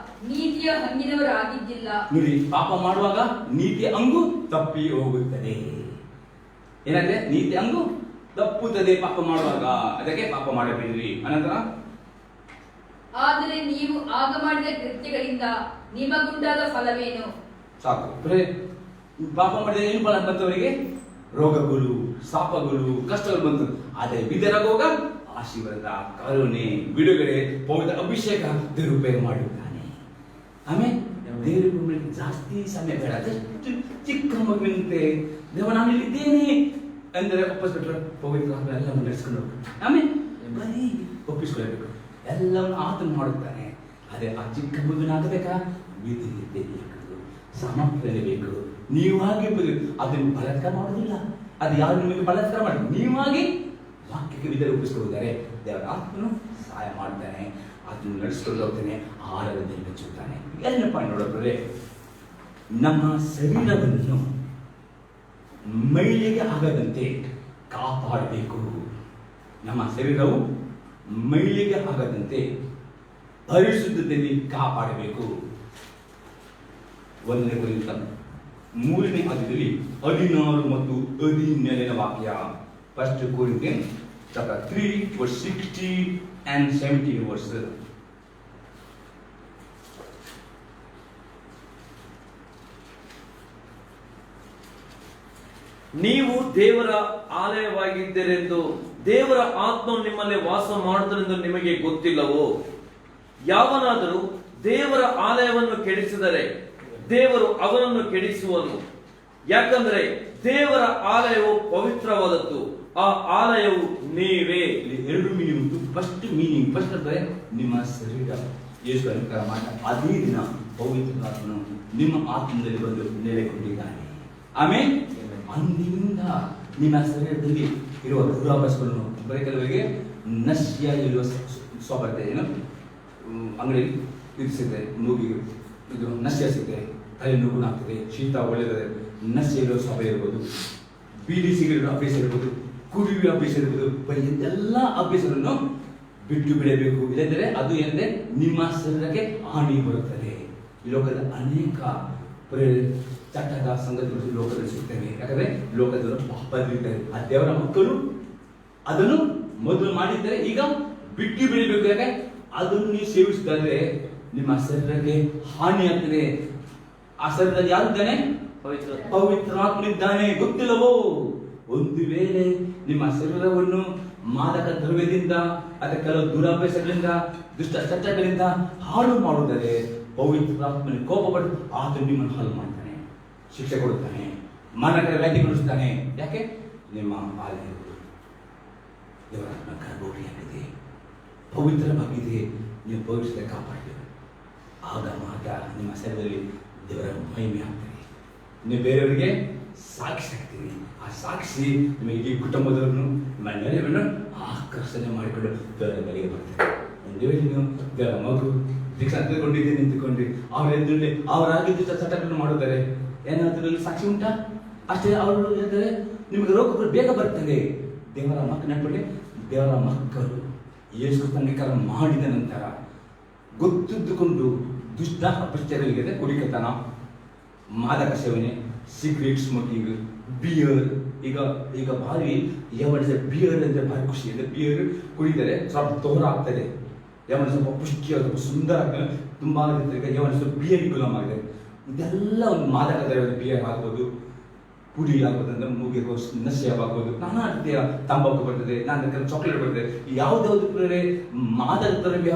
ನೀತಿಯ ಹಂಗಿನವರಾಗಿದ್ದಿಲ್ಲ.
ನೋಡಿ, ಪಾಪ ಮಾಡುವಾಗ ನೀತಿಯ ಅಂಗು ತಪ್ಪಿ ಹೋಗುತ್ತದೆ. ಏನಾದ್ರೆ ನೀತಿ ಅಂಗು ತಪ್ಪುತ್ತದೆ ಪಾಪ ಮಾಡುವಾಗ, ಅದಕ್ಕೆ ಪಾಪ ಮಾಡಬೇಡ್ರಿ. ಅನಂತರ
ಆದರೆ ನೀವು ಆಗ ಮಾಡಿದ ಕೃತ್ಯಗಳಿಂದ ನಿಮಗುಂಟಾದ ಫಲವೇನು?
ಸಾಕು. ಪಾಪ ಮಾಡಿದ ಏನು ಫಲ ಬಂತವರಿಗೆ? ರೋಗಗಳು, ಶಾಪಗಳು, ಕಷ್ಟಗಳು ಬಂತು. ಆದರೆ ಬಿದ್ದರಾಗುವಾಗ ಆಶೀರ್ವಾದ, ಕರುಣೆ, ಬಿಡುಗಡೆ, ಪವಿತ್ರ ಅಭಿಷೇಕ ದೇವರು ಉಪಯೋಗ ಮಾಡಿದ್ದಾನೆ. ಆಮೇಲೆ ದೇವರ ಜಾಸ್ತಿ ಸಮಯ ಬೇಡ, ಜಸ್ಟ್ ಚಿಕ್ಕ ಮಗುವಿನಂತೆ ದೇವ ನಾನು ಇಲ್ಲಿದ್ದೇನೆ ಅಂದರೆ ಒಪ್ಪಿಸ್ಬಿಟ್ರೆ ಪವಿತ್ರ ಎಲ್ಲ ನಡೆಸ್ಕೊಂಡು ಆಮೇಲೆ ಬರೀ ಒಪ್ಪಿಸ್ಕೊಳ್ಬೇಕು. ಎಲ್ಲವನ್ನು ಆತನು ಮಾಡುತ್ತಾನೆ. ಅದೇ ಆ ಚಿಕ್ಕ ಮಗುವಿನಾಗಬೇಕಾ? ವಿಧೇಯತೆ ಬೇಕು, ಸಮರ್ಪಣೆ ಬೇಕು. ನೀವಾಗಿ ಅದನ್ನು ಬಲಾತ್ಕಾರ ಮಾಡೋದಿಲ್ಲ. ಅದು ಯಾರು ನಿಮಗೆ ಬಲಾತ್ಕಾರ ಮಾಡಿ ನೀವಾಗಿ ವಾಕ್ಯಕ್ಕೆ ವಿಧೇಯ ಒಪ್ಪಿಸ್ಕೊಳ್ತಾರೆ. ದೇವರ ಆತ್ಮನು ಸಹಾಯ ಮಾಡ್ತಾನೆ, ಅದನ್ನು ನಡೆಸ್ಕೊಂಡು ಹೋಗ್ತಾನೆ, ಆಹಾರದಲ್ಲಿ ಮೆಚ್ಚುತ್ತಾನೆ. ಏನಪ್ಪ ನೋಡೋದ್ರೆ, ನಮ್ಮ ಶರೀರವನ್ನು ಮೈಲಿಗೆ ಆಗದಂತೆ ಕಾಪಾಡಬೇಕು. ನಮ್ಮ ಶರೀರವು ಮೈಲಿಗೆ ಆಗದಂತೆ ಪರಿಶುದ್ಧತೆಯಲ್ಲಿ ಕಾಪಾಡಬೇಕು. 1 ಕೊರಿಂಥ 3ನೇ ಅಧ್ಯಾಯದಲ್ಲಿ 16 ಮತ್ತು 17ನೇ ವಾಕ್ಯ. 1 Corinthians chapter 3 verse 16 and 17 verses.
ನೀವು ದೇವರ ಆಲಯವಾಗಿದ್ದೀರೆಂದು, ದೇವರ ಆತ್ಮ ನಿಮ್ಮಲ್ಲಿ ವಾಸ ಮಾಡುವುದರೆಂದು ನಿಮಗೆ ಗೊತ್ತಿಲ್ಲವೋ? ಯಾವನಾದರೂ ದೇವರ ಆಲಯವನ್ನು ಕೆಡಿಸಿದರೆ ದೇವರು ಅವನನ್ನು ಕೆಡಿಸುವನು. ಯಾಕಂದ್ರೆ ದೇವರ ಆಲಯವು ಪವಿತ್ರವಾದದ್ದು, ಆ ಆಲಯವು ನೀವೇ.
ಇಲ್ಲಿ 2 ಮೀನಿಂಗ್ ಉಂಟು. ಫಸ್ಟ್ ಅಂದರೆ ನಿಮ್ಮ ಶರೀರ ಯೇಸು ಅನುಗ್ರಹ ಮಾಡ ಅದೇ ದಿನ ಪವಿತ್ರಾತ್ಮನು ನಿಮ್ಮ ಆತ್ಮದಲ್ಲಿ ಬಂದು ನೆಲೆಗೊಂಡಿದ್ದಾನೆ. ಆಮೇಲೆ ಅಂದಿನಿಂದ ನಿಮ್ಮ ಶರೀರದಲ್ಲಿ ಇರುವ ದುರಾಭ್ಯಾಸಗಳನ್ನು ಬರೀ ಕೆಲವರಿಗೆ ನಶ್ಯ ಇರುವ ಸ್ವಭಾವ ಏನು ಅಂಗಡಿಯಲ್ಲಿ ಇದು ಸಿಗ್ತದೆ, ಮೂಗಿಗೆ ಇದು ನಶ್ಯ ಸಿಗ್ತದೆ, ತಲೆ ನೋವುನಾಗ್ತದೆ, ಶೀತ ಒಳ್ಳೆಯದೆ, ನಶ್ಯ ಇರುವ ಸ್ವಭಾವ ಇರ್ಬೋದು, ಬೀಡಿ ಸಿಗರೇಟ್ ಅಭ್ಯಾಸ ಇರ್ಬೋದು, ಕುಡಿಯುವ ಅಭ್ಯಾಸ ಇರ್ಬೋದು. ಎಲ್ಲ ಅಭ್ಯಾಸಗಳನ್ನು ಬಿಟ್ಟು ಬಿಡಬೇಕು. ಇಲ್ಲಂದರೆ ಅದು ಏನಂದ್ರೆ ನಿಮ್ಮ ಶರೀರಕ್ಕೆ ಹಾನಿ ಬರುತ್ತದೆ. ಈ ಲೋಕದ ಅನೇಕ ಚಟ್ಟದ ಸಂಗತಿಗಳು ಲೋಕದಲ್ಲಿ ಸಿಗ್ತವೆ. ಯಾಕಂದ್ರೆ ಲೋಕದವರು ಪಾಪದಲ್ಲಿದ್ದಾರೆ. ಆ ದೇವರ ಮಕ್ಕಳು ಅದನ್ನು ಮೊದಲು ಮಾಡಿದ್ದಾರೆ, ಈಗ ಬಿಟ್ಟು ಬಿಡಬೇಕು. ಯಾಕೆ? ಅದನ್ನು ನೀವು ಸೇವಿಸಿದ್ರೆ ನಿಮ್ಮ ಶರೀರಕ್ಕೆ ಹಾನಿ ಆಗ್ತದೆ. ಆ ಶರೀರದಲ್ಲಿ ಯಾರಿದ್ದಾನೆ? ಪವಿತ್ರಾತ್ಮನಿದ್ದಾನೆ. ಗೊತ್ತಿಲ್ಲವೋ? ಒಂದು ವೇಳೆ ನಿಮ್ಮ ಶರೀರವನ್ನು ಮಾದಕ ದ್ರವ್ಯದಿಂದ ಅಥವಾ ಕೆಲವು ದುರಾಭ್ಯಾಸಗಳಿಂದ ದುಷ್ಟ ಚಟಗಳಿಂದ ಹಾಳು ಮಾಡುವುದರೆ ಪವಿತ್ರಾತ್ಮನಿಗೆ ಕೋಪಪಟ್ಟು ಆತ ನಿಮ್ಮನ್ನು ಹಾಳು ಮಾಡ್ತಾನೆ, ಶಿಕ್ಷೆ ಕೊಡುತ್ತಾನೆ, ಮರಣಕರ ವ್ಯಾಧಿಗೊಳಿಸುತ್ತಾನೆ. ಯಾಕೆ? ನಿಮ್ಮ ಆಲಯವು ದೇವರಾತ್ಮ ಗರ್ಭೋಟಿಯಾಗಿದೆ, ಪವಿತ್ರವಾಗಿದೆ. ನೀವು ಪವಿತ್ರತೆ ಕಾಪಾಡಬೇಕು. ಆಗ ಮಾತ್ರ ನಿಮ್ಮ ಶರೀರದಲ್ಲಿ ದೇವರ ಮಹಿಮೆ ಆಗ್ತದೆ. ನೀವು ಬೇರೆಯವರಿಗೆ ಸಾಕ್ಷಿ ಆಗ್ತೀರಿ. ಆ ಸಾಕ್ಷಿ ನಿಮಗೆ ಕುಟುಂಬದವರನ್ನು ನಿಮ್ಮ ನೆಲೆಯನ್ನು ಆಕರ್ಷಣೆ ಮಾಡಿಕೊಂಡು ದೇವರ ಬಳಿಗೆ ಬರ್ತಾರೆ. ಒಂದು ವೇಳೆ ನೀವು ದೇವರ ಮಗು ದೀಕ್ಷಾ ತೆಗೆದುಕೊಂಡಿದ್ದೆ ನಿಂತುಕೊಂಡ್ರಿ, ಅವರೆದುರಲ್ಲಿ ಅವರಾಗಿದ್ದು ಚಟಗಳನ್ನು ಮಾಡುತ್ತಾರೆ, ಏನಾದರೂ ಸಾಕ್ಷಿ ಉಂಟಾ? ಅಷ್ಟೇ. ಅವರು ಹೇಳಿದರೆ ನಿಮಗೆ ರೋಗಗಳು ಬೇಗ ಬರ್ತದೆ. ದೇವರ ಮಕ್ಕಳು ನೆನಪಲ್ಲಿ ದೇವರ ಮಕ್ಕಳು ಯೇಸು ಅಂಗೀಕಾರ ಮಾಡಿದ ನಂತರ ಗೊತ್ತಿದ್ದುಕೊಂಡು ದುಷ್ಟ ಅಪರಿಚಯಗಳಿಗೆ ಕುಡಿಕತನ, ಮಾದಕ ಸೇವನೆ, ಸಿಗರೇಟ್ ಸ್ಮೋಕಿಂಗ್, ಬಿಯರ್. ಈಗ ಭಾರಿ ಯಾವನ ಬಿಯರ್ ಅಂದರೆ ಭಾರಿ ಖುಷಿ. ಅಂದರೆ ಬಿಯರ್ ಕುಡಿದರೆ ಸ್ವಲ್ಪ ತೋರ ಆಗ್ತದೆ, ಯಾವನ ಸ್ವಲ್ಪ ಪುಷ್ಟಿಯಾದ ಸುಂದರ ಆಗ್ತದೆ, ತುಂಬ ಈಗ ಯಾವನ ಸ್ವಲ್ಪ ಬಿಯರ್ ಗುಲಾಮ್ ಆಗಿದೆ. ಇದೆಲ್ಲ ಒಂದು ಮಾದಕ ದ್ರವ್ಯ. ಬಿಯರ್ ಆಗ್ಬೋದು, ಪುಡಿ ಆಗ್ಬೋದು, ಅಂದರೆ ಮೂಗಿಗೆ ನಶ್ಯವಾಗ್ಬೋದು, ನಾನಾ ರೀತಿಯ ತಂಬಾಕು ಬರ್ತದೆ, ನಾನು ಕೆಲವು ಚಾಕ್ಲೇಟ್ ಬರ್ತದೆ. ಯಾವುದ್ಯಾವುದು ಮಾದಕ ದ್ರವ್ಯ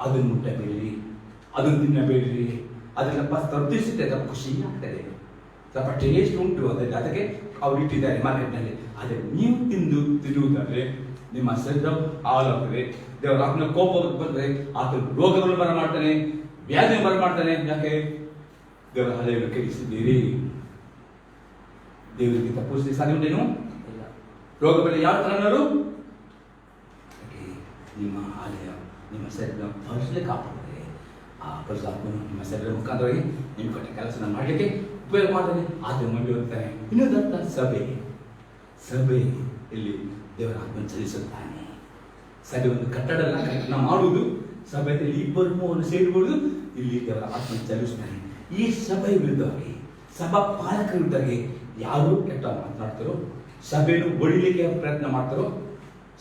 ಅದನ್ನು ಮುಟ್ಟಬೇಡಿ, ಅದನ್ನು ತಿನ್ನಬೇಡ್ರಿ. ಅದನ್ನ ತರ್ತಿಸುತ್ತೆ, ಸ್ವಲ್ಪ ಖುಷಿ ಆಗ್ತದೆ, ಸ್ವಲ್ಪ ಟೇಸ್ಟ್ ಉಂಟು ಅದರಲ್ಲಿ. ಅದಕ್ಕೆ ಅವ್ರು ಇಟ್ಟಿದ್ದಾರೆ ಮಾರ್ಕೆಟ್ನಲ್ಲಿ. ಆದರೆ ನೀವು ತಿನ್ನುವುದಾದ್ರೆ ನಿಮ್ಮ ಶರೀರ ಹಾಳಾಗ್ತದೆ. ದೇವರ ಆತ್ಮನ ಕೋಪ ಬಂದರೆ ಆತ ರೋಗಗಳು ಬರಮಾಡ್ತಾನೆ, ವ್ಯಾಧಿ ಬರಮಾಡ್ತಾನೆ. ಯಾಕೆ? ದೇವರ ಹಳೆಯನ್ನು ಕೆಡಿಸಿದ್ದೀರಿ. ದೇವರಿಗೆ ತಪ್ಪಿಸಲಿಕ್ಕೆ ಸಾಧ್ಯ ಉಂಟೇನು? ರೋಗ ಬರಲಿ ಯಾವ ತರನರು? ನಿಮ್ಮ ಆಲಯ ನಿಮ್ಮ ಶರೀರ ಪರಿಸಲಿಕ್ಕೆ ಕಾಪಾಡ್ತಾರೆ. ಆ ಪರಿಶುದ್ಧಾತ್ಮನು ನಿಮ್ಮ ಶರೀರ ಮುಖಾಂತರವಾಗಿ ನಿಮ್ಮ ಕಟ್ಟ ಕೆಲಸ ಮಾಡಲಿಕ್ಕೆ ಉಪಯೋಗ ಮಾಡ್ತಾನೆ. ಆತ ಮಂಡಿ ಹೋಗ್ತಾನೆ. ಇನ್ನೊಂದರ್ಥ ಸಭೆ ಇಲ್ಲಿ ದೇವರ ಆತ್ಮನ ಚಲಿಸುತ್ತಾನೆ. ಸಭೆ ಒಂದು ಕಟ್ಟಡ ಮಾಡುವುದು ಸಭೆಯಲ್ಲಿ ಇಬ್ಬರು ಮೂವರು ಸೇರಿಬಹುದು, ಇಲ್ಲಿ ದೇವರ ಆತ್ಮ ಚಲಿಸ್ತಾನೆ. ಈ ಸಭೆ ವಿರುದ್ಧವಾಗಿ, ಸಭಾ ಪಾಲಕರ ವಿರುದ್ಧವಾಗಿ ಯಾರು ಕೆಟ್ಟ ಮಾತನಾಡ್ತಾರೋ, ಸಭೆಯನ್ನು ಒಳಿಲಿಕ್ಕೆ ಪ್ರಯತ್ನ ಮಾಡ್ತಾರೋ,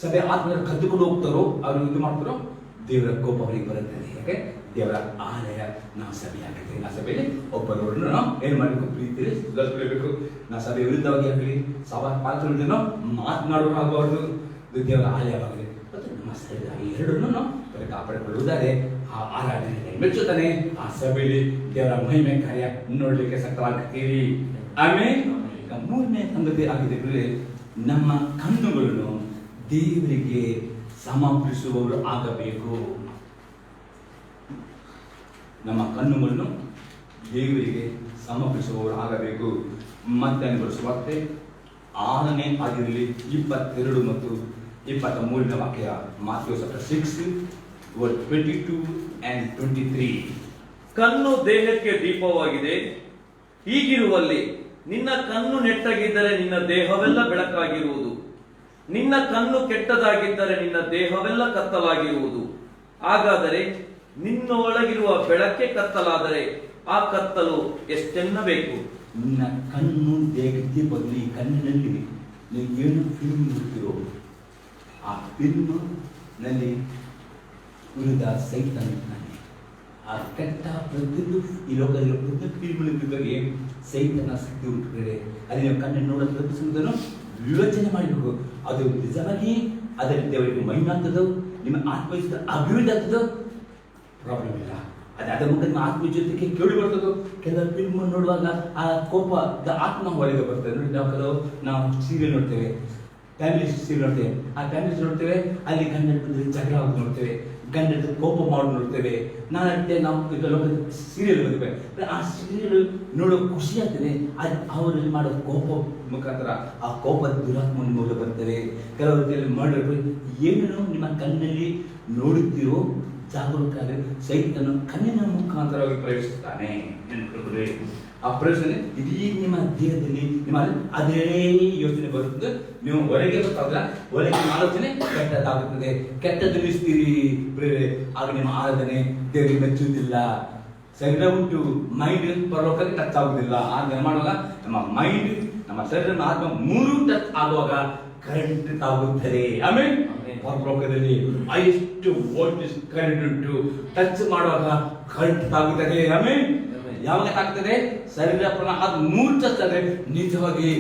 ಸಭೆ ಆತ್ಮ ಕದ್ದುಕೊಂಡು ಹೋಗ್ತಾರೋ, ಅವರು ಇದು ಮಾಡ್ತಾರೋ, ದೇವರ ಕೋಪ ಅವರಿಗೆ ಬರುತ್ತದೆ. ಯಾಕೆ? ದೇವರ ಆಲಯ ನಾವು ಸಭೆಯಾಗಿದೆ. ಆ ಸಭೆಯಲ್ಲಿ ಒಬ್ಬರವರನ್ನು ನಾವು ಏನು ಮಾಡಬೇಕು? ಪ್ರೀತಿಯಲ್ಲಿ ಸುಧಾರಿಸಬೇಕು. ನಾವು ಸಭೆ ವಿರುದ್ಧವಾಗಿ ಆಗಲಿ, ಸಭಾ ಪಾಲಕರ ವಿರುದ್ಧ ಮಾತನಾಡುವಾಗಬಾರ್ದು. ಇದು ದೇವರ ಆಲಯವಾಗಿದೆ ಮತ್ತು ನಮ್ಮ ಸಭೆ ಈ ಎರಡನ್ನು ನಾವು ಕಾಪಾಡಿಕೊಳ್ಳುವುದಾದರೆ ಆ ಆರಾಧನೆ ಮೆಚ್ಚುತ್ತಾನೆ. ಆ ಸಭೆಯಲ್ಲಿ ದೇವರ ಮಹಿಮೆ ಕಾರ್ಯ ನೋಡಲಿಕ್ಕೆ ಸಕ್ತವಾಗ್ತೀರಿ. ಆಮೇಲೆ ಈಗ ಮೂರನೇ ಸಂಗತಿ ಆಗಿದೆ, ನಮ್ಮ ಕಣ್ಣುಗಳನ್ನು ದೇವರಿಗೆ ಸಮರ್ಪಿಸುವವರು ಆಗಬೇಕು. ನಮ್ಮ ಕಣ್ಣುಗಳನ್ನು ದೇವರಿಗೆ ಸಮರ್ಪಿಸುವವರು ಆಗಬೇಕು. ಮತ್ತೆ ಬರೆಸುವಾರ್ತೆ 6ನೇ ಅಧ್ಯಾಯದಲ್ಲಿ 22 ಮತ್ತು 23ನೇ ವಾಕ್ಯ, ಮಾಥ್ಯೂ 6:22 and 23.
ಕಣ್ಣು ದೇಹಕ್ಕೆ ದೀಪವಾಗಿದೆ. ಹೀಗಿರುವಲ್ಲಿ ನಿನ್ನ ಕಣ್ಣು ನೆಟ್ಟಗಿದ್ದರೆ ನಿನ್ನ ದೇಹವೆಲ್ಲ ಬೆಳಕಾಗಿರುವುದು, ನಿನ್ನ ಕಣ್ಣು ಕೆಟ್ಟದಾಗಿದ್ದರೆ ನಿನ್ನ ದೇಹವೆಲ್ಲ ಕತ್ತಲಾಗಿರುವುದು. ಹಾಗಾದರೆ ನಿನ್ನೊಳಗಿರುವ ಬೆಳಕೆ ಕತ್ತಲಾದರೆ ಆ ಕತ್ತಲು ಎಷ್ಟೆನ್ನಬೇಕು?
ನಿನ್ನ ಕಣ್ಣು ದೇಹಕ್ಕೆ ಬದಲಿ ಕಣ್ಣಿನಲ್ಲಿ ನೀವು ಏನು ಫಿಲ್ಮ್ ನೋಡ್ತಿರೋ ಆ ಫಿಲ್ಮ್ ನಲ್ಲಿ ವಿರುದ್ಧ ಸೈತಾನಿದ್ದಾನೆ. ಆ ಕೆಟ್ಟ ಪ್ರತಿಯೊಂದು ಈ ಲೋಕದಲ್ಲಿ ಪ್ರತಿಯೊಂದು ಫಿಲ್ಮ್ ಬಗ್ಗೆ ಸೈತನ ಶಕ್ತಿ ಹುಟ್ಟುತ್ತದೆ. ಅದು ನೀವು ಕಣ್ಣನ್ನು ನೋಡೋದು ಪ್ರತಿಸುವುದನ್ನು ವಿವೇಚನೆ ಮಾಡಬೇಕು. ಅದು ನಿಜವಾಗಿ ಅದರಿಂದ ದೇವರಿಗೆ ಮಹಿಮಾಗ್ತದೋ, ನಿಮ್ಮ ಆತ್ಮವಿಶ್ವಾಸ ಅಭಿವೃದ್ಧಿ ಆಗ್ತದೋ ಪ್ರಾಬ್ಲಮ್ ಇಲ್ಲ. ಅದರ ಮುಖ ನಿಮ್ಮ ಆತ್ಮ ಜೊತೆಗೆ ಕೇಳಿ ಬರ್ತದೋ. ಕೆಲವು ಫಿಲ್ಮ್ ನೋಡುವಾಗ ಆ ಕೋಪದ ಆತ್ಮ ಒಳಗೆ ಬರ್ತದೆ. ನೋಡಿ, ನಾವು ಸೀರಿಯಲ್ ನೋಡ್ತೇವೆ, ಫ್ಯಾಮಿಲಿ ಸೀರಿಯಲ್ ನೋಡ್ತೇವೆ. ಆ ಫ್ಯಾಮಿಲಿ ನೋಡ್ತೇವೆ, ಅಲ್ಲಿ ಗಂಡ ಜಗಳ ಆಗೋದು ನೋಡ್ತೇವೆ, ಗಂಡದ ಕೋಪ ಮಾಡೋದು ನೋಡ್ತೇವೆ. ನಾವು ಈಗ ಲೋಕದ ಸೀರಿಯಲ್ ಬಂದಿವೆ. ಆ ಸೀರಿಯಲ್ ನೋಡೋ ಖುಷಿ ಆಗ್ತದೆ. ಅದು ಅವರಲ್ಲಿ ಮಾಡೋ ಕೋಪ ಮುಖಾಂತರ ಆ ಕೋಪದ ದುರಾತ್ಮ ನಿಮ್ಮ ಬರ್ತವೆ. ಕೆಲವರು ಮಾಡೋದು ಏನನ್ನು ನಿಮ್ಮ ಕಣ್ಣಲ್ಲಿ ನೋಡುತ್ತೀರೋ ಜಾಗರೂಕರಾಗಿ ಸೈತನು ಕಣ್ಣಿನ ಮುಖಾಂತರವಾಗಿ ಪ್ರವೇಶಿಸ್ತಾನೆ. ಆ ಪ್ರವೇಶನೆ ಇಡೀ ನಿಮ್ಮ ದೇಹದಲ್ಲಿ ನಿಮ್ಮ ಅದೇ ಯೋಚನೆ ಬರುತ್ತದೆ. ನೀವು ಹೊರಗೆ ಗೊತ್ತಾಗಲ್ಲ, ಹೊರಗೆ ಆಲೋಚನೆ ಕೆಟ್ಟದಾಗುತ್ತದೆ, ಕೆಟ್ಟದನ್ನಿಸ್ತೀರಿ. ಆಗ ನಿಮ್ಮ ಆರಾಧನೆ ದೇವರಿಗೆ ಮೆಚ್ಚುವುದಿಲ್ಲ. ಶರೀರ ಉಂಟು, ಮೈಂಡ್ ಪರಲೋಕಕ್ಕೆ ಟಚ್ ಆಗುವುದಿಲ್ಲ. ಆಗ ಮಾಡುವಾಗ ನಮ್ಮ ಮೈಂಡ್, ನಮ್ಮ ಶರೀರ, ಆತ್ಮ ಮೂರು ಟಚ್ ಆಗುವಾಗ ಕರೆಂಟ್ ಆಗುತ್ತದೆ. ಆಮೇಲೆ ಪರಲೋಕದಲ್ಲಿ ಎಷ್ಟು ವೋಲ್ಟೇಜ್ ಕರೆಂಟ್ ಉಂಟು, ಟಚ್ ಮಾಡುವಾಗ ಕರೆಂಟ್ ಆಗುತ್ತದೆ. ಆಮೇಲೆ ಯಾವಾಗ ಆಗ್ತದೆ? ಶರೀರ ಪ್ರಾಣ ಅದು ಮೂರು ಟಚ್ ಆದರೆ ನಿಜವಾಗಿ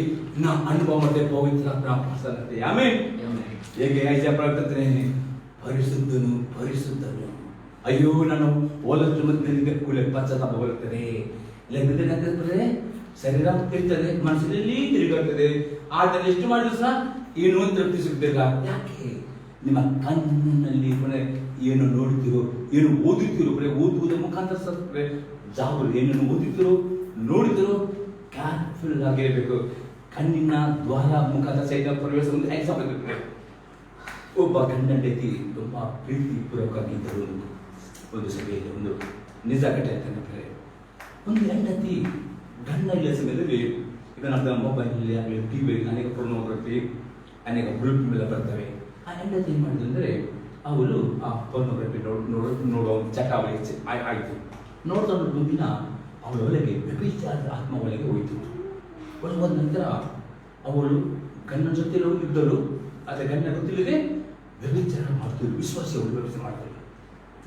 ನಾವು ಅನುಭವ ಮಾಡಿದೆ ಪವಿತ್ರ ಪ್ರಸನ್ನತೆ. ಆಮೇಲೆ ಹೇಗೆ ಐಜಾ ಪ್ರಕಟನೆ, ಪರಿಶುದ್ಧನು ಪರಿಶುದ್ಧನು, ಅಯ್ಯೋ ನಾನು ಓಲತ್ತು ಮಧ್ಯದಲ್ಲಿ ಕೂಲೆ ಪಶ್ಚಾತ್ತಾಪ ಬರುತ್ತದೆ. ಇಲ್ಲದಿದ್ದರೆ ಶರೀರ ತಿರುಗ್ತದೆ, ಮನಸ್ಸಿನಲ್ಲಿ ತಿರುಗಾಡ್ತದೆ. ಆದರೆ ಎಷ್ಟು ಮಾಡಿದ್ರು ಸಹ ಏನು ತೃಪ್ತಿ ಸಿಗ್ತಿಲ್ಲ. ಯಾಕೆ? ನಿಮ್ಮ ಕಣ್ಣಿನಲ್ಲಿ ಏನು ನೋಡುತ್ತೀರೋ, ಏನು ಓದುತ್ತೀರೋ, ಬರೀ ಓದುವುದರ ಮುಖಾಂತರ ಸತ್ರೆ ಜಾಗರು ಏನನ್ನು ಓದುತ್ತೀರೋ ನೋಡುತ್ತೀರೋ ಕೇರ್ಫುಲ್ ಆಗಿರಬೇಕು. ಕಣ್ಣಿನ ದ್ವಾರ ಮುಖಾಂತರ ಸೈತ ಪ್ರವೇಶ. ಒಂದು ಎಕ್ಸಾಂಪಲ್ ಇರ್ತದೆ. ಒಬ್ಬ ಗಂಡ ಹೆಂಡತಿ ತುಂಬಾ ಪ್ರೀತಿ ಪೂರ್ವಕವಾಗಿದ್ದರು. ಒಂದು ಸಭೆಯಲ್ಲಿ ಒಂದು ನಿಜ ಘಟನೆ ಅಂತಂದ್ರೆ, ಒಂದು ಹೆಂಡತಿ ಗಂಡ ಇಲ್ಲ ಸಮಯದಲ್ಲಿ ಇದನ್ನ ಮೊಬೈಲ್ ಆಗಲಿ, ಟಿವಿ ಅನೇಕ ಪೊರ್ನೋಗ್ರಫಿ, ಅನೇಕ ಗ್ರೂಪ್ ಮೇಲೆ ಬರ್ತವೆ. ಆ ಹೆಂಡತಿ ಏನು ಮಾಡಿದ್ರು ಅಂದರೆ, ಅವಳು ಆ ಪೊರ್ನೋಗ್ರಫಿ ನೋಡೋ ಚಟಾವಳಿ ಆಯಿತು. ನೋಡ್ತಾ ಒಂದು ದಿನ ಅವಳ ಒಳಗೆ ವ್ಯಭಿಚಾರದ ಆತ್ಮ ಒಳಗೆ ಹೋಯಿತು. ಒಳಗೆ ಹೋದ ನಂತರ ಅವಳು ಗಂಡನ ಜೊತೆ ಇದ್ದಳು, ಆದರೆ ಗಂಡ ಗೊತ್ತಿಲ್ಲದೆ ವ್ಯಭಿಚಾರ ಮಾಡ್ತಿದ್ರು. ವಿಶ್ವಾಸ ವ್ಯವಸ್ಥೆ ಮಾಡ್ತಾರೆ.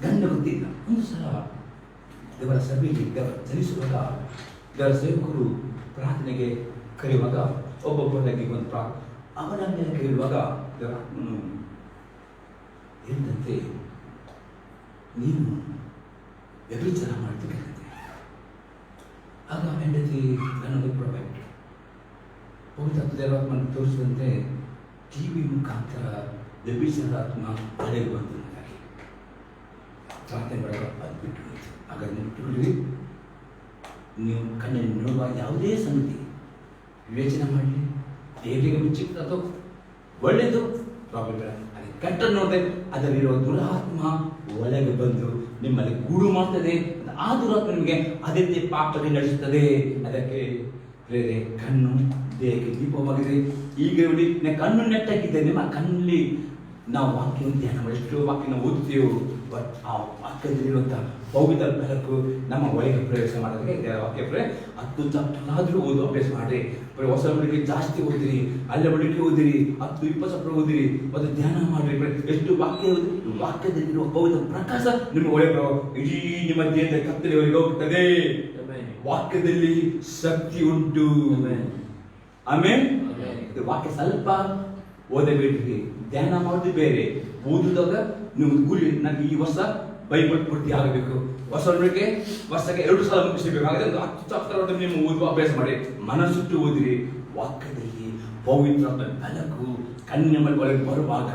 ಗಂಡ ಗೊತ್ತಿಲ್ಲ. ಒಂದು ಸಲ ದೇವರ ಸಭೆಯಲ್ಲಿ ಚಲಿಸುವಾಗ ದೇವರ ಸೇವಕರು ಪ್ರಾರ್ಥನೆಗೆ ಕರೆಯುವಾಗ ಒಬ್ಬೊಬ್ಬರಾಗಿ ಒಂದು ಅವರ ಮೇಲೆ ಕರೆಯುವಾಗ ದೇವರಾತ್ಮನು ಎಂದಂತೆ, ನೀನು ವ್ಯಭಿಚಾರ ಮಾಡ್ತಿದ್ದಂತೆ. ಆಗ ಹೆಂಡತಿ ನನಗೆ ಕೊಡಬೇಕು ಪವಿತ್ರ ದೇವರಾತ್ಮನ ತೋರಿಸಿದಂತೆ ಟಿವಿ ಮುಖಾಂತರ ವ್ಯಭಿಚಾರ ಆತ್ಮ ಹಳೆಗೆ ಬಂತು. ನನಗಾಗಿ ಪ್ರಾರ್ಥನೆ ಮಾಡುವ ಅದು ಬಿಟ್ಟು ಹೋಯಿತು. ಆಗ ಬಿಟ್ಟುಬಿಡಿ. ನೀವು ಕಣ್ಣಲ್ಲಿ ನೋಡುವ ಯಾವುದೇ ಸಂಗತಿ ವಿವೇಚನೆ ಮಾಡಲಿ, ದೇವರಿಗೆ ಮೆಚ್ಚಿತ್ತು ಒಳ್ಳೆಯದು, ಪ್ರಾಬ್ಲಮ್ ಇಲ್ಲ. ಅದಕ್ಕೆ ಕೆಟ್ಟ ನೋಡಿದೆ ಅದರಲ್ಲಿರುವ ದುರಾತ್ಮ ಒಳಗೆ ಬಂದು ನಿಮ್ಮಲ್ಲಿ ಗೂಡು ಮಾಡ್ತದೆ. ಆ ದುರಾತ್ಮ ನಿಮಗೆ ಅದೇ ಪಾಪದಲ್ಲಿ ನಡೆಸುತ್ತದೆ. ಅದಕ್ಕೆ ಬೇರೆ ಕಣ್ಣು ದೇಹಕ್ಕೆ ದೀಪವಾಗಿದೆ. ಈಗ ನೋಡಿ, ಕಣ್ಣು ನೆಟ್ಟಾಗಿದೆ. ನಿಮ್ಮ ಕಣ್ಣಲ್ಲಿ ನಾವು ವಾಕ್ಯವನ್ನು ಧ್ಯಾನ ಮಾಡಿ ಎಷ್ಟೋ ವಾಕ್ಯನ ಓದ್ತೀವೋ, ಬಟ್ ಆ ವಾಕ್ಯದಲ್ಲಿರುವಂಥ ಪವಿತ್ರ ಬೆಳಕು ನಮ್ಮ ಒಳಗೆ ಪ್ರವೇಶ ಮಾಡೋದಕ್ಕೆ ವಾಕ್ಯ ಪ್ರೇ 10 ಚಾಪ್ಟರ್ ಓದು ಅಭ್ಯಾಸ ಮಾಡಿ. ಹೊಸ ಮಡಿಕೆ ಜಾಸ್ತಿ ಓದಿರಿ, ಅಲ್ಲ ಮಡಿಕೆ ಓದಿರಿ, 10-20 ಚಾಪ್ಟರ್ ಓದಿರಿ, ಮತ್ತು ಧ್ಯಾನ ಮಾಡಿರಿ. ಎಷ್ಟು ವಾಕ್ಯದಲ್ಲಿರುವ ಪವಿತ್ರ ಪ್ರಕಾಶ ನಿಮ್ಮ ಒಳಗೆ ಇಡೀ ನಿಮ್ಮ ದೇಹದ ಕತ್ತಲೆವರೆಗೆ ಹೋಗ್ತದೆ. ವಾಕ್ಯದಲ್ಲಿ ಶಕ್ತಿ ಉಂಟು. ಆಮೇಲೆ ವಾಕ್ಯ ಸ್ವಲ್ಪ ಓದಬೇಡ್ರಿ, ಧ್ಯಾನ ಮಾಡೋದು ಬೇರೆ, ಓದುದಾಗ ನೀವು ಗುರಿ ನನಗೆ ಈ ವರ್ಷ ಬೈಬಲ್ ಪೂರ್ತಿ ಆಗಬೇಕು, ವರ್ಷಕ್ಕೆ 2 ಸಲ ಮುಗಿಸಬೇಕು. ಹಾಗಾದ್ರೆ 10 ಚಾಪ್ಟರ್ ನೀವು ಓದುವ ಅಭ್ಯಾಸ ಮಾಡಿ, ಮನಸ್ಸುಟ್ಟು ಓದಿರಿ. ವಾಕ್ಯದಲ್ಲಿ ಪವಿತ್ರ ಬೆಳಕು ಕಣ್ಣಿನ ಮೇಲೆ ಒಳಗೆ ಬರುವಾಗ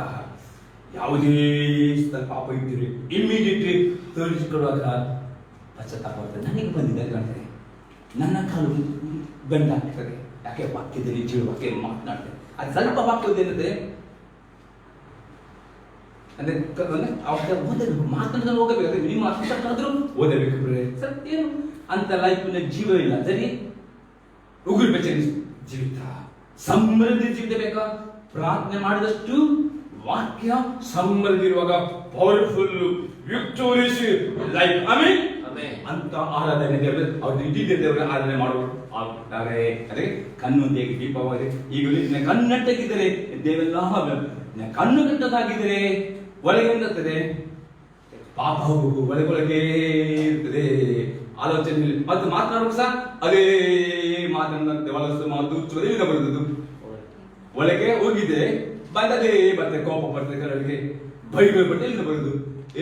ಯಾವುದೇ ಪಾಪ ಇದ್ದೀರಿ ಇಮ್ಮಿಡಿಯೇಟ್ಲಿ ತೋರಿಸಿಕೊಡುವಾಗ ಪಶ್ಚಾತ್ತಾಪ ಬರ್ತದೆ. ನನಗೆ ಬಂದಿದೆ ಕಾಣ್ತದೆ, ನನ್ನ ಕಾಲು ಗಂಟಾಗ್ತದೆ. ಯಾಕೆ? ವಾಕ್ಯದಲ್ಲಿ ಜೀವ ವಾಕ್ಯ ಮಾತನಾಡ್ತದೆ. ಅದು ಸ್ವಲ್ಪ ವಾಕ್ಯದೇನಿದೆ ಅಂದ್ರೆ ಓದಬೇಕು, ಮಾತನಾಡಿದ್ರೆ ಹೋಗಬೇಕು. ನಿಮ್ಮ ಅಷ್ಟಕ್ಕಾದ್ರೂ ಓದಬೇಕು. ಸತ್ಯ ಅಂತ ಲೈಫಿನ ಜೀವ ಇಲ್ಲ, ಸರಿ ಉಗುರು ಬೆಚ್ಚಗೆ ಜೀವಿತ, ಸಮೃದ್ಧಿ ಜೀವಿತ ಬೇಕಾ? ಪ್ರಾರ್ಥನೆ ಮಾಡಿದಷ್ಟು ವಾಕ್ಯ ಸಮೃದ್ಧಿ ಇರುವಾಗ ಪವರ್ಫುಲ್ ವಿಕ್ಟೋರಿಯಸ್ ಲೈಫ್. ಆಮೇಲೆ ಅಂತ ಆರಾಧನೆ ದೇವರು ಅವ್ರು ಇಡೀ ದೇವರ ಆರಾಧನೆ ಮಾಡುವರು ಆಗ್ತಾರೆ. ಅದೇ ಕಣ್ಣು ದೇಹ ದೀಪವಾಗಿದೆ. ಈಗ ಕಣ್ಣೆಟ್ಟಗಿದ್ದರೆ ದೇವೆಲ್ಲ ಕಣ್ಣು ಕಟ್ಟದಾಗಿದ್ದರೆ ಒಳಗೆ ಇರ್ತದೆ, ಪಾಪವು ಒಳಗೊಳಗೆ ಇರ್ತದೆ ಆಲೋಚನೆ. ಮತ್ತು ಮಾತನಾಡುವ ಸಹ ಅದೇ ಮಾತನಾಡುತ್ತೆ, ಹೊಲಸು ಮಾತು ಎಲ್ಲಿಂದ ಬರುವುದು? ಒಳಗೆ ಹೋಗಿದೆ ಬಂದದೇ ಬರ್ತದೆ, ಕೋಪ ಬರ್ತದೆ, ಕರಳಿಗೆ ಬೈಗಳು ಬರ್ತದೆ. ಎಲ್ಲಿಂದ ಬರುದು?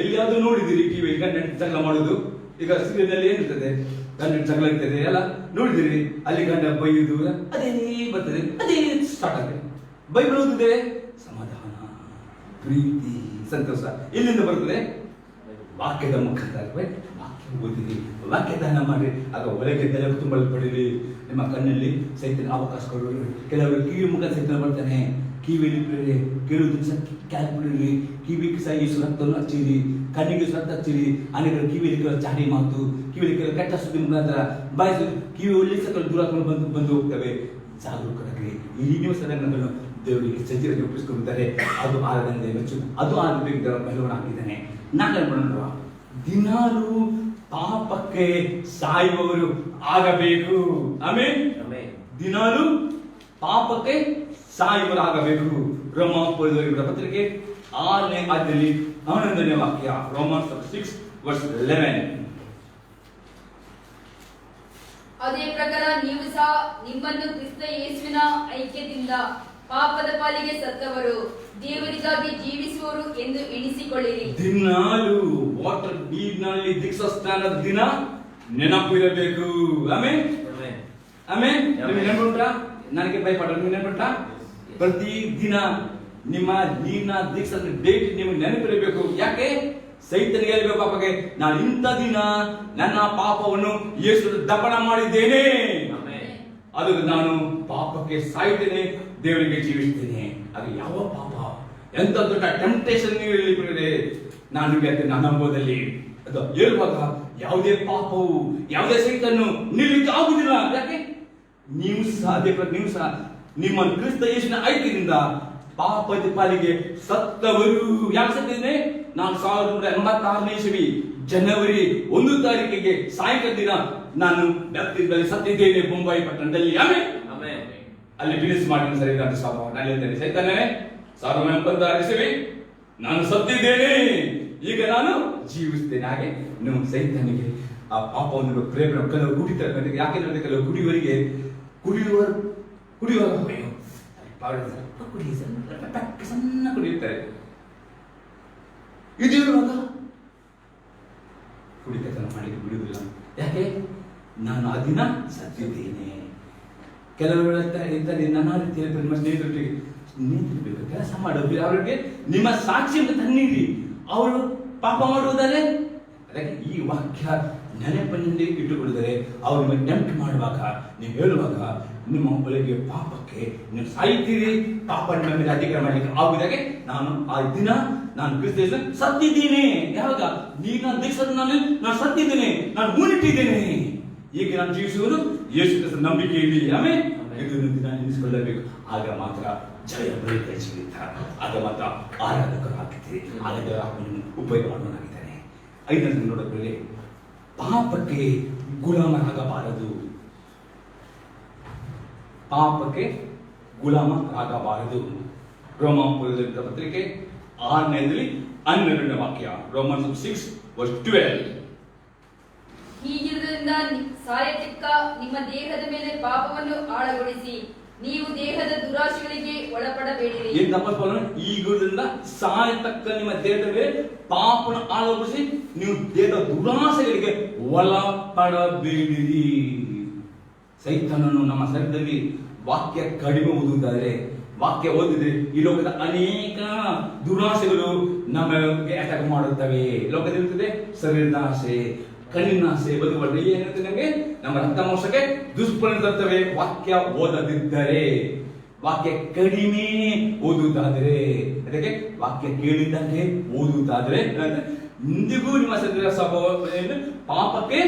ಎಲ್ಲಿಯಾದ್ರೂ ನೋಡಿದಿರಿ ಟಿವಿ ಗಂಡ ಜಗಳ ಮಾಡುದು? ಈಗ ಸೀರಿಯಲ್ನಲ್ಲಿ ಏನಿರ್ತದೆ, ಗಂಡ ಜಗಳ ಇರ್ತದೆ ಎಲ್ಲ ನೋಡಿದಿರಿ, ಅಲ್ಲಿ ಗಂಡ ಬೈಯುವುದು ಅದೇ ಬರ್ತದೆ, ಅದೇ ಸ್ಟಾರ್ಟ್ ಆಗ್ತದೆ. ಬೈಬಲ್ ಓದಿದೆ ಸಮಾಧಾನ, ಪ್ರೀತಿ, ಸಂತೋಷ ಎಲ್ಲಿಂದ ಬರ್ತದೆ? ವಾಕ್ಯದ ಮುಖಾಂತರ. ವಾಕ್ಯ ಓದಿರಿ, ವಾಕ್ಯ ದಾನ ಮಾಡಿ, ಆಗ ಒಳಗೆ ಬೆಳಕು ತುಂಬಲ್ಪಡಿರಿ. ನಿಮ್ಮ ಕಣ್ಣಲ್ಲಿ ಸೈತನ ಅವಕಾಶ ಕೊಡುವರು. ಕೆಲವರು ಕಿವಿ ಮುಖ ಸೈತನ ಬರ್ತಾನೆ, ಕಿವಿಯಲ್ಲಿ ಕೇಳುವುದು ಸಹ ಕ್ಯಾಲ್ಕುಲೇರಿ, ಕಿವಿಗೆ ಸಹ ಈ ರಕ್ತವನ್ನು ಹಚ್ಚಿರಿ, ಕಣ್ಣಿಗೆ ರಕ್ತ ಹಚ್ಚಿರಿ. ಅನೇಕರು ಕಿವಿಯಲ್ಲಿ ಕೆಲವು ಚಾಡಿ ಮಾತು, ಕಿವಿಯಲ್ಲಿ ಕೆಲವು ಕೆಟ್ಟ ಸುದ್ದಿ ಮುಖಾಂತರ ಬಾಯಿಸಿ ಕಿವಿ ಒಳ್ಳೆ ಸಕಲ ದುರಾತ್ಮಗಳು ಬಂದು ಹೋಗ್ತವೆ. ಜಾಗರೂಕರಾಗಿ ಈ ನೀವು ಸದನಗಳನ್ನು ದೇವರಿಗೆ ಸಜ್ಜರಿಗೆ ಒಪ್ಪಿಸಿಕೊಂಡಿದ್ದಾರೆ. ಅದು ಆರಾಧನೆ ಮೆಚ್ಚು, ಅದು ಆಗಬೇಕು. ಬೆಳವಣಿಗೆ ಹಾಕಿದ್ದಾನೆ. ನಾನು ಮಾಡೋಣ, ದಿನಾಲೂ ಪಾಪಕ್ಕೆ ಸಾಯುವವರು ಆಗಬೇಕು. ಆಮೇಲೆ ದಿನಾಲೂ ಪಾಪಕ್ಕೆ ಸಾಯುವರಾಗಬೇಕು. ರೋಮಾಪುರದವರ ಪತ್ರಿಕೆ 6ನೇ ಅಧ್ಯಾಯದಲ್ಲಿ 11ನೇ ವಾಕ್ಯ, ರೋಮನ್ಸ್ 6:11.
ಅದೇ ಪ್ರಕಾರ ನೀವು ಸಹ ನಿಮ್ಮನ್ನು ಕ್ರಿಸ್ತ ಯೇಸುವಿನ ಐಕ್ಯದಿಂದ ಪಾಪದ ಪಾಲಿಗೆ ಸತ್ತವರು, ದೇವರಿಗಾಗಿ ಜೀವಿಸುವರು ಎಂದು ಎಣಿಸಿಕೊಳ್ಳಿರಿ.
ದಿನಾಲು ವಾಟರ್ ನೀರಿನಲ್ಲಿ ದೀಕ್ಷಾ ಸ್ನಾನದ ದಿನ ನೆನಪು ಇರಬೇಕು. ಆಮೇಲೆ ಆಮೇಲೆ ನೆನಪುಂಟಾ? ನನಗೆ ಭಯಪಡ ನೆನಪುಂಟ? ಪ್ರತಿ ದಿನ ನಿಮ್ಮ ನೀರಿನ ದೀಕ್ಷಾ ಡೇಟ್ ನಿಮಗೆ ನೆನಪಿರಬೇಕು. ಯಾಕೆ? ಸೈತನಿಗೆ ಹೇಳಬೇಕು ಪಾಪಕ್ಕೆ, ನಾನು ಇಂಥ ದಿನ ನನ್ನ ಪಾಪವನ್ನು ಯೇಸು ದಫನ ಮಾಡಿದ್ದೇನೆ, ಅದು ನಾನು ಪಾಪಕ್ಕೆ ಸಾಯ್ತೇನೆ, ದೇವರಿಗೆ ಜೀವಿಸ್ತೇನೆ. ಅದು ಯಾವ ಪಾಪ? ಎಂತ ದೊಡ್ಡ ಟೆಂಪ್ಟೇಷನ್ ಇದೆ ನಾನು ನನ್ನ ಅನುಭವದಲ್ಲಿ ಅದು ಹೇಳುವಾಗ ಯಾವುದೇ ಪಾಪವು ಯಾವುದೇ ಸೈತನ್ನು ನಿಲ್ಲಿಕ್ಕೆ ಆಗುದಿಲ್ಲ. ಯಾಕೆ? ನೀವು ಸಹ ನಿಮ್ಮ ಕ್ರಿಸ್ತ ಯೇಸುವಿನ ಐಕ್ಯದಿಂದ ಪಾಪದ ಪಾಲಿಗೆ ಸತ್ತವರು. ಯಾಕೆ ಸತ್ತಿದ್ದೇನೆ? ನಾನು 1986ನೇ ಇಸವಿ ಜನವರಿ 1 ತಾರೀಕಿಗೆ ಸಾಯಂಕಾಲ ದಿನ ನಾನು ಬ್ಯಾಪ್ಟಿಸ್ಮಲ್ಲಿ ಸತ್ತಿದ್ದೇನೆ, ಮುಂಬೈ ಪಟ್ಟಣದಲ್ಲಿ. ಆಮೇಲೆ ಅಲ್ಲಿ ಬಿಲಿಸ್ ಮಾಡಿದ ಸರಿ ನಾನು ಸೈತಾನೆ 1986 ಇಸವಿ ನಾನು ಸತ್ತಿದ್ದೇನೆ, ಈಗ ನಾನು ಜೀವಿಸ್ತೇನೆ. ಹಾಗೆ ನೀವು ಸೈತಾನಿಗೆ ಆ ಪಾಪವನ್ನು ಪ್ರೇಮ ಕೆಲವರು ಕುಡಿತಾರೆ. ಯಾಕೆ ಹೇಳಿದ್ರೆ ಕೆಲವು ಕುಡಿಯುವವರಿಗೆ ಕುಡಿಯುವಾಗ ಸಣ್ಣ ಕುಡಿಯುತ್ತಾರೆ. ಇದಿರುವಾಗ ಕುಡಿತನ ಮಾಡಿ ಬಿಡುವುದಿಲ್ಲ. ಯಾಕೆ? ನಾನು ಆ ದಿನ ಸತ್ತಿದ್ದೇನೆ. ಕೆಲವರು ಇರ್ತಾರೆ ನನ್ನ ರೀತಿಯಲ್ಲಿ ನಿಮ್ಮ ಸ್ನೇಹಿತರಿಗೆ ಕೆಲಸ ಮಾಡೋದು ಅವರಿಗೆ ನಿಮ್ಮ ಸಾಕ್ಷಿಯನ್ನು ತನ್ನಿರಿ. ಅವರು ಪಾಪ ಮಾಡುವುದಾರೆ ಅದಕ್ಕೆ ಈ ವಾಕ್ಯ ನೆನಪಿನಲ್ಲಿ ಇಟ್ಟುಕೊಳ್ಳಿದರೆ ಅವರು ನಿಮಗೆ ಟೆಂಪ್ಟ್ ಮಾಡುವಾಗ ನೀವು ಹೇಳುವಾಗ ನಿಮ್ಮ ಒಳಗೆ ಪಾಪಕ್ಕೆ ನೀವು ಸಾಯ್ತೀರಿ. ಪಾಪ ನಿಮ್ಮ ಮೇಲೆ ಅಧಿಕಾರ ಮಾಡಲಿಕ್ಕೆ ಆಗುವುದಾಗೆ ನಾನು ಆ ದಿನ ನಾನು ಕ್ರಿಸ್ತ ಸತ್ತಿದ್ದೀನಿ. ಯಾವಾಗ? ನೀನು ದೀಕ್ಷೆಯಲ್ಲಿ ನಾನು ಸತ್ತಿದ್ದೇನೆ, ನಾನು ಹೂಣಿಟ್ಟಿದ್ದೇನೆ. ಈಗ ನಾನು ಜೀವಿಸುವುದು ಯೇಸು ಕ್ರಿಸ್ತನ ನಂಬಿಕೆಯಲ್ಲಿ. ಆಮೇಲೆ ಇದನ್ನು ದಿನ ನೆನೆಸಿಕೊಳ್ಳಬೇಕು. ಆಗ ಮಾತ್ರ ಜಯ ಬಲಿತ ಜೀವಿತ ಅಗಮತ ಆರಾಧಕರಾಗಿದ್ದೀರಿ. ಆಗ ದೇವರ ಆತ್ಮನನ್ನು ಉಪಯೋಗ ಮಾಡುವನಾಗಿದ್ದಾನೆ. 5ನೇ ನೋಡೋದ್ರಲ್ಲಿ ಪಾಪಕ್ಕೆ ಗುಲಾಮರಾಗಬಾರದು. ಪಾಪಕ್ಕೆ ಗುಲಾಮರಾಗಬಾರದು. ರೋಮಾಪುರದ ಪತ್ರಿಕೆ 6ನೇದಲ್ಲಿ 12ನೇ ವಾಕ್ಯ. ರೋಮನ್ಸ್ 6:12.
ಹೀಗಿರುವುದರಿಂದ ಸಾಯತಕ್ಕ ನಿಮ್ಮ ದೇಹದ ಮೇಲೆ ಪಾಪವನ್ನು ಆಳಗೊಳಿಸಿ ನೀವು ದೇಹದ ದುರಾಶೆಗಳಿಗೆ ಒಳಪಡಬೇಡಿರಿ.
ಏನ್ ತಪ್ಪಿಸ್ಕೊಳ್ಳೋಣ? ಈಗಿರುವುದರಿಂದ ಸಾಯತಕ್ಕ ನಿಮ್ಮ ದೇಹದ ಮೇಲೆ ಪಾಪನ ಆಳಗೊಳಿಸಿ ನೀವು ದೇಹದ ದುರಾಸೆಗಳಿಗೆ ಒಳಪಡಬೇಡಿರಿ. ಸೈತಾನನು ನಮ್ಮ ಶರೀರದಲ್ಲಿ ವಾಕ್ಯ ಕಡಿಮೆ ಓದುವುದಾದರೆ, ವಾಕ್ಯ ಓದಿದ್ರೆ ಈ ಲೋಕದ ಅನೇಕ ದುರಾಸೆಗಳು ನಮಗೆ ಅಟ್ಯಾಕ್ ಮಾಡುತ್ತವೆ. ಲೋಕದಲ್ಲಿರ್ತದೆ ಶರೀರದ ಆಸೆ, ಕಣ್ಣಿನ ಆಸೆ, ಬದುಕುವ ಏನಿರುತ್ತೆ ನಮಗೆ ನಮ್ಮ ರಕ್ತ ಮಾಂಸಕ್ಕೆ ದುಷ್ಪರಿಣಾಮ ತರ್ತವೆ. ವಾಕ್ಯ ಓದದಿದ್ದರೆ, ವಾಕ್ಯ ಕಡಿಮೆ ಓದುವುದಾದರೆ, ಅದಕ್ಕೆ ವಾಕ್ಯ ಕೇಳಿದ್ದಕ್ಕೆ ಓದುವುದಾದರೆ ಇಂದಿಗೂ ನಿಮ್ಮ ಶರೀರ ಸ್ವಭಾವವನ್ನು ಪಾಪಕ್ಕೆ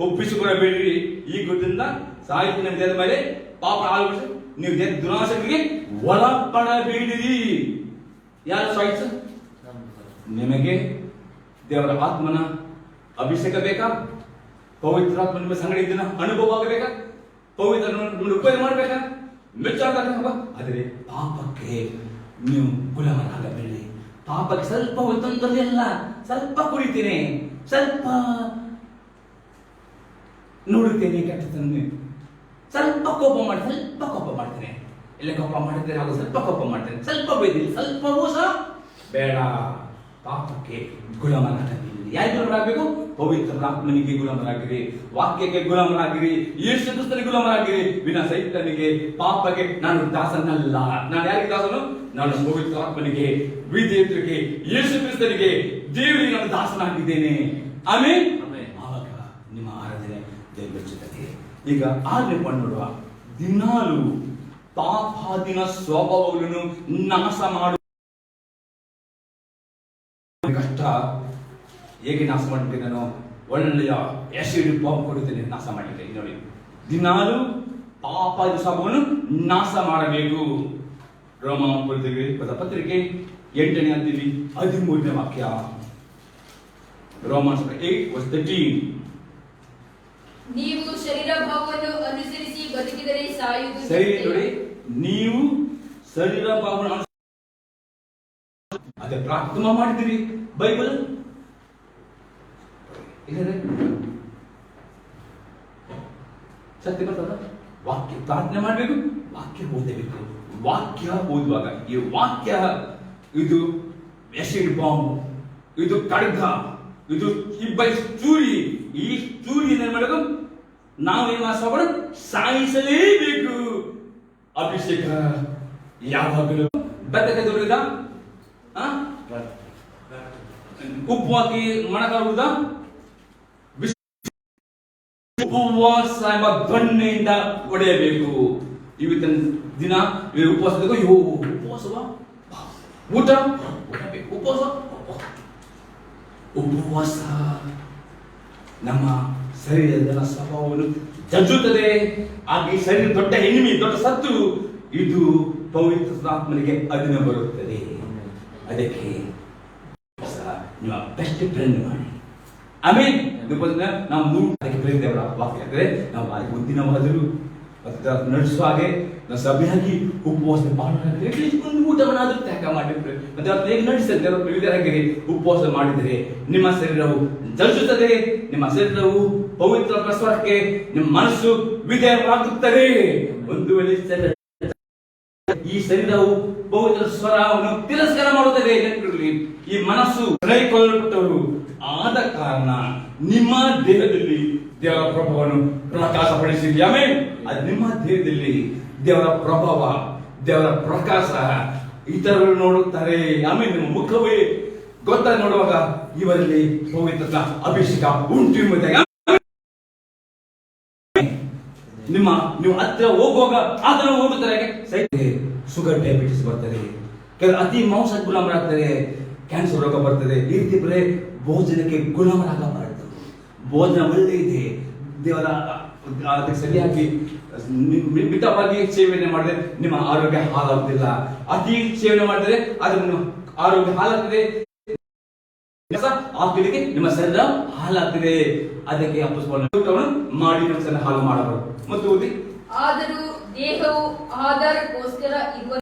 ಒಪ್ಪಿಸಿಕೊಳ್ಳಬೇಡಿ. ಈ ಗುರುತಿಂದ ಸಾಹಿತ್ಯ ನಿಮ್ಮ ದೇಹದ ಮೇಲೆ ಪಾಪ ಆಲೋಚಿಸಿ ನೀವು ದೇಹ ದುರಾಸೆಗಳಿಗೆ ಒಳಪಡಬೇಡಿರಿ. ಯಾರು ಸಾಯಿಸ? ನಿಮಗೆ ದೇವರ ಆತ್ಮನ ಅಭಿಷೇಕ ಬೇಕಾ? ಪವಿತ್ರ ಆತ್ಮ ನಿಮ್ಮ ಸಂಗಡ ಇದನ್ನ ಅನುಭವ ಆಗಬೇಕಾ? ಪವಿತ್ರ ಉಪಯೋಗ ಮಾಡಬೇಕಾ? ಮೆಚ್ಚಾಗ. ಆದರೆ ಪಾಪಕ್ಕೆ ನೀವು ಗುಲಾಮರಾಗಬೇಡಿ. ಪಾಪಕ್ಕೆ ಸ್ವಲ್ಪ ಹೊತ್ತೊಂದರಲ್ಲಿ ಅಲ್ಲ, ಸ್ವಲ್ಪ ಕುಡಿತೇನೆ, ಸ್ವಲ್ಪ ನೋಡುತ್ತೇನೆ ಕೆಟ್ಟತನ, ಸ್ವಲ್ಪ ಕೋಪ ಮಾಡ್ತೇನೆ, ಎಲ್ಲ ಕೋಪ ಮಾಡಿದ್ರೆ ಹಾಗೂ ಸ್ವಲ್ಪ ಕೋಪ ಮಾಡ್ತೇನೆ, ಸ್ವಲ್ಪ ಬೈದಿಲ್ಲ, ಸ್ವಲ್ಪವೂ ಸಹ ಬೇಡ. ಪಾಪಕ್ಕೆ ಗುಲಾಮರಾಗಬೇಡಿ. ಯಾರು ಗುಲಾಮರಾಗಬೇಕು? ಪವಿತ್ರ ಆತ್ಮನಿಗೆ ಗುಲಾಮರಾಗಿರಿ, ವಾಕ್ಯಕ್ಕೆ ಗುಲಾಮರಾಗಿರಿ, ಯೇಸು ಕ್ರಿಸ್ತನಿಗೆ ಗುಲಾಮರಾಗಿರಿ. ವಿನ ಸೈತನಿಗೆ, ಪಾಪಕ್ಕೆ ನಾನು ದಾಸನಲ್ಲ. ನಾನು ಯಾರಿಗೆ ದಾಸನು? ನಾನು ಪವಿತ್ರ ಆತ್ಮನಿಗೆ, ವಿಧೇಯತೆಗೆ, ಯೇಸು ಕ್ರಿಸ್ತನಿಗೆ, ದೇವರಿಗೆ ನಾನು ದಾಸನಾಗಿದ್ದೇನೆ. ಆಮೆನ್. ಆವಾಗ ನಿಮ್ಮ ಆರಾಧನೆ ದೇವರುತ್ತದೆ. ಈಗ 6ನೇ ಪಾಯಿಂಟ್ ನೋಡುವ. ದಿನಾಲು ಪಾಪಾದಿನ ಸ್ವಭಾವಗಳನ್ನು ನಾಶ ಮಾಡುವ ಕಷ್ಟ. ಹೇಗೆ ನಾಶ ಮಾಡ್ತೇನೆ? ನಾನು ಒಳ್ಳೆಯ ಆಸಿಡ್ ಬಾಂಬ್ ಕೊಡುತ್ತೇನೆ ನಾಶ ಮಾಡಲಿಕ್ಕೆ. ನೋಡಿ, ದಿನಾಲು ಪಾಪಾದಿ ಸ್ವಭಾವವನ್ನು ನಾಶ ಮಾಡಬೇಕು. ರೋಮಾಪುರದಲ್ಲಿ ಪತ್ರಿಕೆ 8ನೇ ಅಧ್ಯಾಯ 13ನೇ ವಾಕ್ಯ. ರೋಮನ್ಸ್ 8:13.
ನೀವು ಶರೀರ ಭಾವವನ್ನು ಅನುಸರಿಸಿ ಬದುಕಿದರೆ ಸಾಯುವುದು.
ಸರಿ ನೋಡಿ, ನೀವು ಶರೀರ ಭಾವವನ್ನು ಅದೇ ಪ್ರಾರ್ಥನೆ ಮಾಡಿದಿರಿ. ಬೈಬಲ್ ಸತ್ಯ ಬರ್ತದ? ವಾಕ್ಯ ಪ್ರಾರ್ಥನೆ ಮಾಡಬೇಕು, ವಾಕ್ಯ ಓದಬೇಕು. ವಾಕ್ಯ ಓದುವಾಗ ಈ ವಾಕ್ಯ ಇದು ಆಸಿಡ್ ಬಾಂಬ್, ಇದು ಖಡ್ಗ, ಇದು ಚೂರಿ. ಈ ಚೂರಿ ಏನ್ ಮಾಡಬೇಕು? ನಾವೇನ್ ಮಾಡೋಣ? ಸಾಯಿಸಲೇಬೇಕು. ಅಭಿಷೇಕ ಯಾವಾಗಲೂ ಬೆತ್ತದ ಉಪ್ಪು ಹಾಕಿ ಮಣಕಾಡುವುದ ಉಪವಾಸ ಎಂಬ ದೊಣ್ಣೆಯಿಂದ ಒಡೆಯಬೇಕು. ಇವತ್ತಿನ ದಿನ ಉಪವಾಸ ಉಪವಾಸವಾ ಊಟ ಉಪವಾಸ ನಮ್ಮ ಶರೀರದ ಸ್ವಭಾವವನ್ನು ಜಜ್ಜುತ್ತದೆ. ಹಾಗೆ ಶರೀರ ದೊಡ್ಡ ಎನಿಮಿ, ದೊಡ್ಡ ಶತ್ರು. ಇದು ಪವಿತ್ರ ಆತ್ಮನಿಗೆ ಅಧೀನ ಬರುತ್ತದೆ. ಅದಕ್ಕೆ ನಿಮ್ಮ ಬೆಸ್ಟ್ ಫ್ರೆಂಡ್ ಮಾಡಿ. ಆಮೇಲೆ ನಾವು ಅದಕ್ಕೆ ದೇವರ ವಾಕ್ಯ ಅಂದರೆ ನಾವು ಆ ಮುಂದಿನವಾದರೂ ನಡೆಸುವ ಹಾಗೆ ನಾವು ಸಭೆಯಾಗಿ ಉಪವಾಸ ಒಂದು ಊಟವನ್ನಾದರೂ ತ್ಯಾಗ ಮಾಡಿದ್ರೆ ಮತ್ತೆ ಅವ್ರು ಹೇಗೆ ನಡೆಸಿದ್ರೆ ವಿವಿಧರಾಗಿರಿ. ಉಪವಾಸ ಮಾಡಿದರೆ ನಿಮ್ಮ ಶರೀರವು ಜಲಿಸುತ್ತದೆ, ನಿಮ್ಮ ಶರೀರವು ಪವಿತ್ರ ಪ್ರಸ್ವರಕ್ಕೆ, ನಿಮ್ಮ ಮನಸ್ಸು ವಿಧೇಯವಾಗುತ್ತದೆ. ಒಂದು ವೇಳೆ ಈ ಶರೀರವು ಪವಿತ್ರ ಸ್ವರವನ್ನು ತಿರಸ್ಕಾರ ಮಾಡುತ್ತದೆ. ಈ ಮನಸ್ಸು ಕೈಕೊಳ್ಳಲ್ಪಟ್ಟವರು ಆದ ಕಾರಣ ನಿಮ್ಮ ದೇಹದಲ್ಲಿ ದೇವರ ಪ್ರಭಾವವನ್ನು ಪ್ರಕಾಶಪಡಿಸಿರಿ. ಆಮೇಲೆ ಅದು ನಿಮ್ಮ ದೇಹದಲ್ಲಿ ದೇವರ ಪ್ರಭಾವ, ದೇವರ ಪ್ರಕಾಶ ಇತರರು ನೋಡುತ್ತಾರೆ. ಆಮೇಲೆ ನಿಮ್ಮ ಮುಖವೇ ಗೊತ್ತಾಗಿ ನೋಡುವಾಗ ಇವರಲ್ಲಿ ಪವಿತ್ರ ಅಭಿಷೇಕ ಉಂಟು ಎಂಬುದಾಗಿ ನೀವು ಹತ್ತಿರ ಹೋಗುವಾಗ ಆತರ ಓಡುತ್ತಾರೆ. ಶುಗರ್ ಡಯಾಬಿಟಿಸ್ ಬರ್ತದೆ, ಕೆಲವು ಅತಿ ಮಾಂಸ ಗುಲಾಮರಾಗ್ತಾರೆ, ಕ್ಯಾನ್ಸರ್ ರೋಗ ಬರ್ತದೆ. ಈ ರೀತಿ ಭೋಜನಕ್ಕೆ ಗುಲಾಮರಾಗಬಾರದು. ಭೋಜನ ಒಳ್ಳೆ ಇದೆ, ದೇವರ ಅದಕ್ಕೆ ಸರಿಯಾಗಿ ಮಿತವಾಗಿ ಸೇವನೆ ಮಾಡಿದ್ರೆ ನಿಮ್ಮ ಆರೋಗ್ಯ ಹಾಳಾಗುವುದಿಲ್ಲ. ಅತಿ ಸೇವನೆ ಮಾಡಿದ್ರೆ ಅದು ನಿಮ್ಮ ಆರೋಗ್ಯ ಹಾಳಾಗ್ತದೆ, ಆ ಗಿಡಕ್ಕೆ ನಿಮ್ಮ ಶರೀರ ಹಾಳಾಗ್ತದೆ. ಅದಕ್ಕೆ ಅಪೊಸ್ತಲರು ಮಾಡಿ ನಮ್ಮ ಶರೀರ ಹಾಳು ಮಾಡಬಾರದು. ಮತ್ತು
ಆದರೂ ದೇಹವು ಆಧಾರಕ್ಕೋಸ್ಕರ ಇರುವ